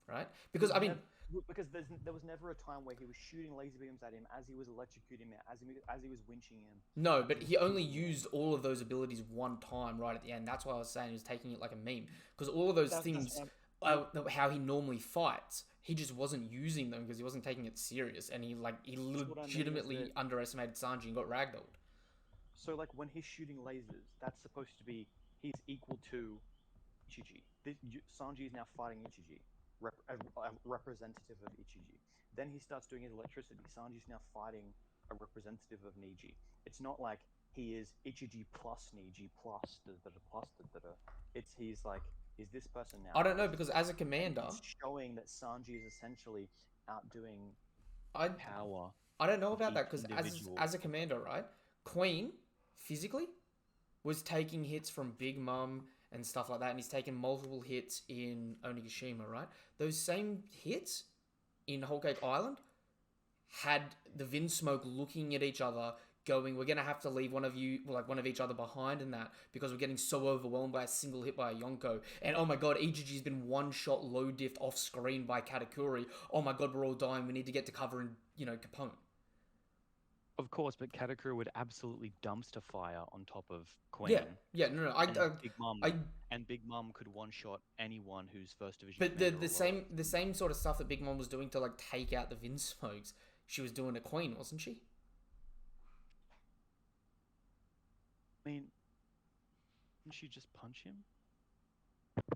right? Because there was never a time where he was shooting laser beams at him as he was electrocuting him, as he was winching him. No, but he only used all of those abilities one time right at the end. That's why I was saying he was taking it like a meme, because all of those things, how he normally fights, he just wasn't using them because he wasn't taking it serious, and he legitimately underestimated Sanji and got ragdolled. So like when he's shooting lasers, that's supposed to be he's equal to Ichiji. Sanji is now fighting Ichiji, a representative of Ichiji. Then he starts doing his electricity. Sanji's now fighting a representative of Niji. It's not like he is Ichiji plus Niji plus da-da-da. He's this person now. I don't know, because as a commander, it's showing that Sanji is essentially outdoing power. I don't know about that, because as a commander, right, Queen physically was taking hits from Big Mom and stuff like that, and he's taken multiple hits in Onigashima, right? Those same hits in Whole Cake Island had the Vinsmoke looking at each other, going, we're gonna have to leave one of you, like one of each other behind in that, because we're getting so overwhelmed by a single hit by a Yonko. And oh my god, EGG's been one shot low diffed off screen by Katakuri. Oh my god, we're all dying. We need to get to cover in, Capone. Of course, but Katakuri would absolutely dumpster fire on top of Queen. No. Big Mom could one shot anyone who's first division. But the same sort of stuff that Big Mom was doing to like take out the Vinsmokes, she was doing to Queen, wasn't she? I mean, didn't she just punch him?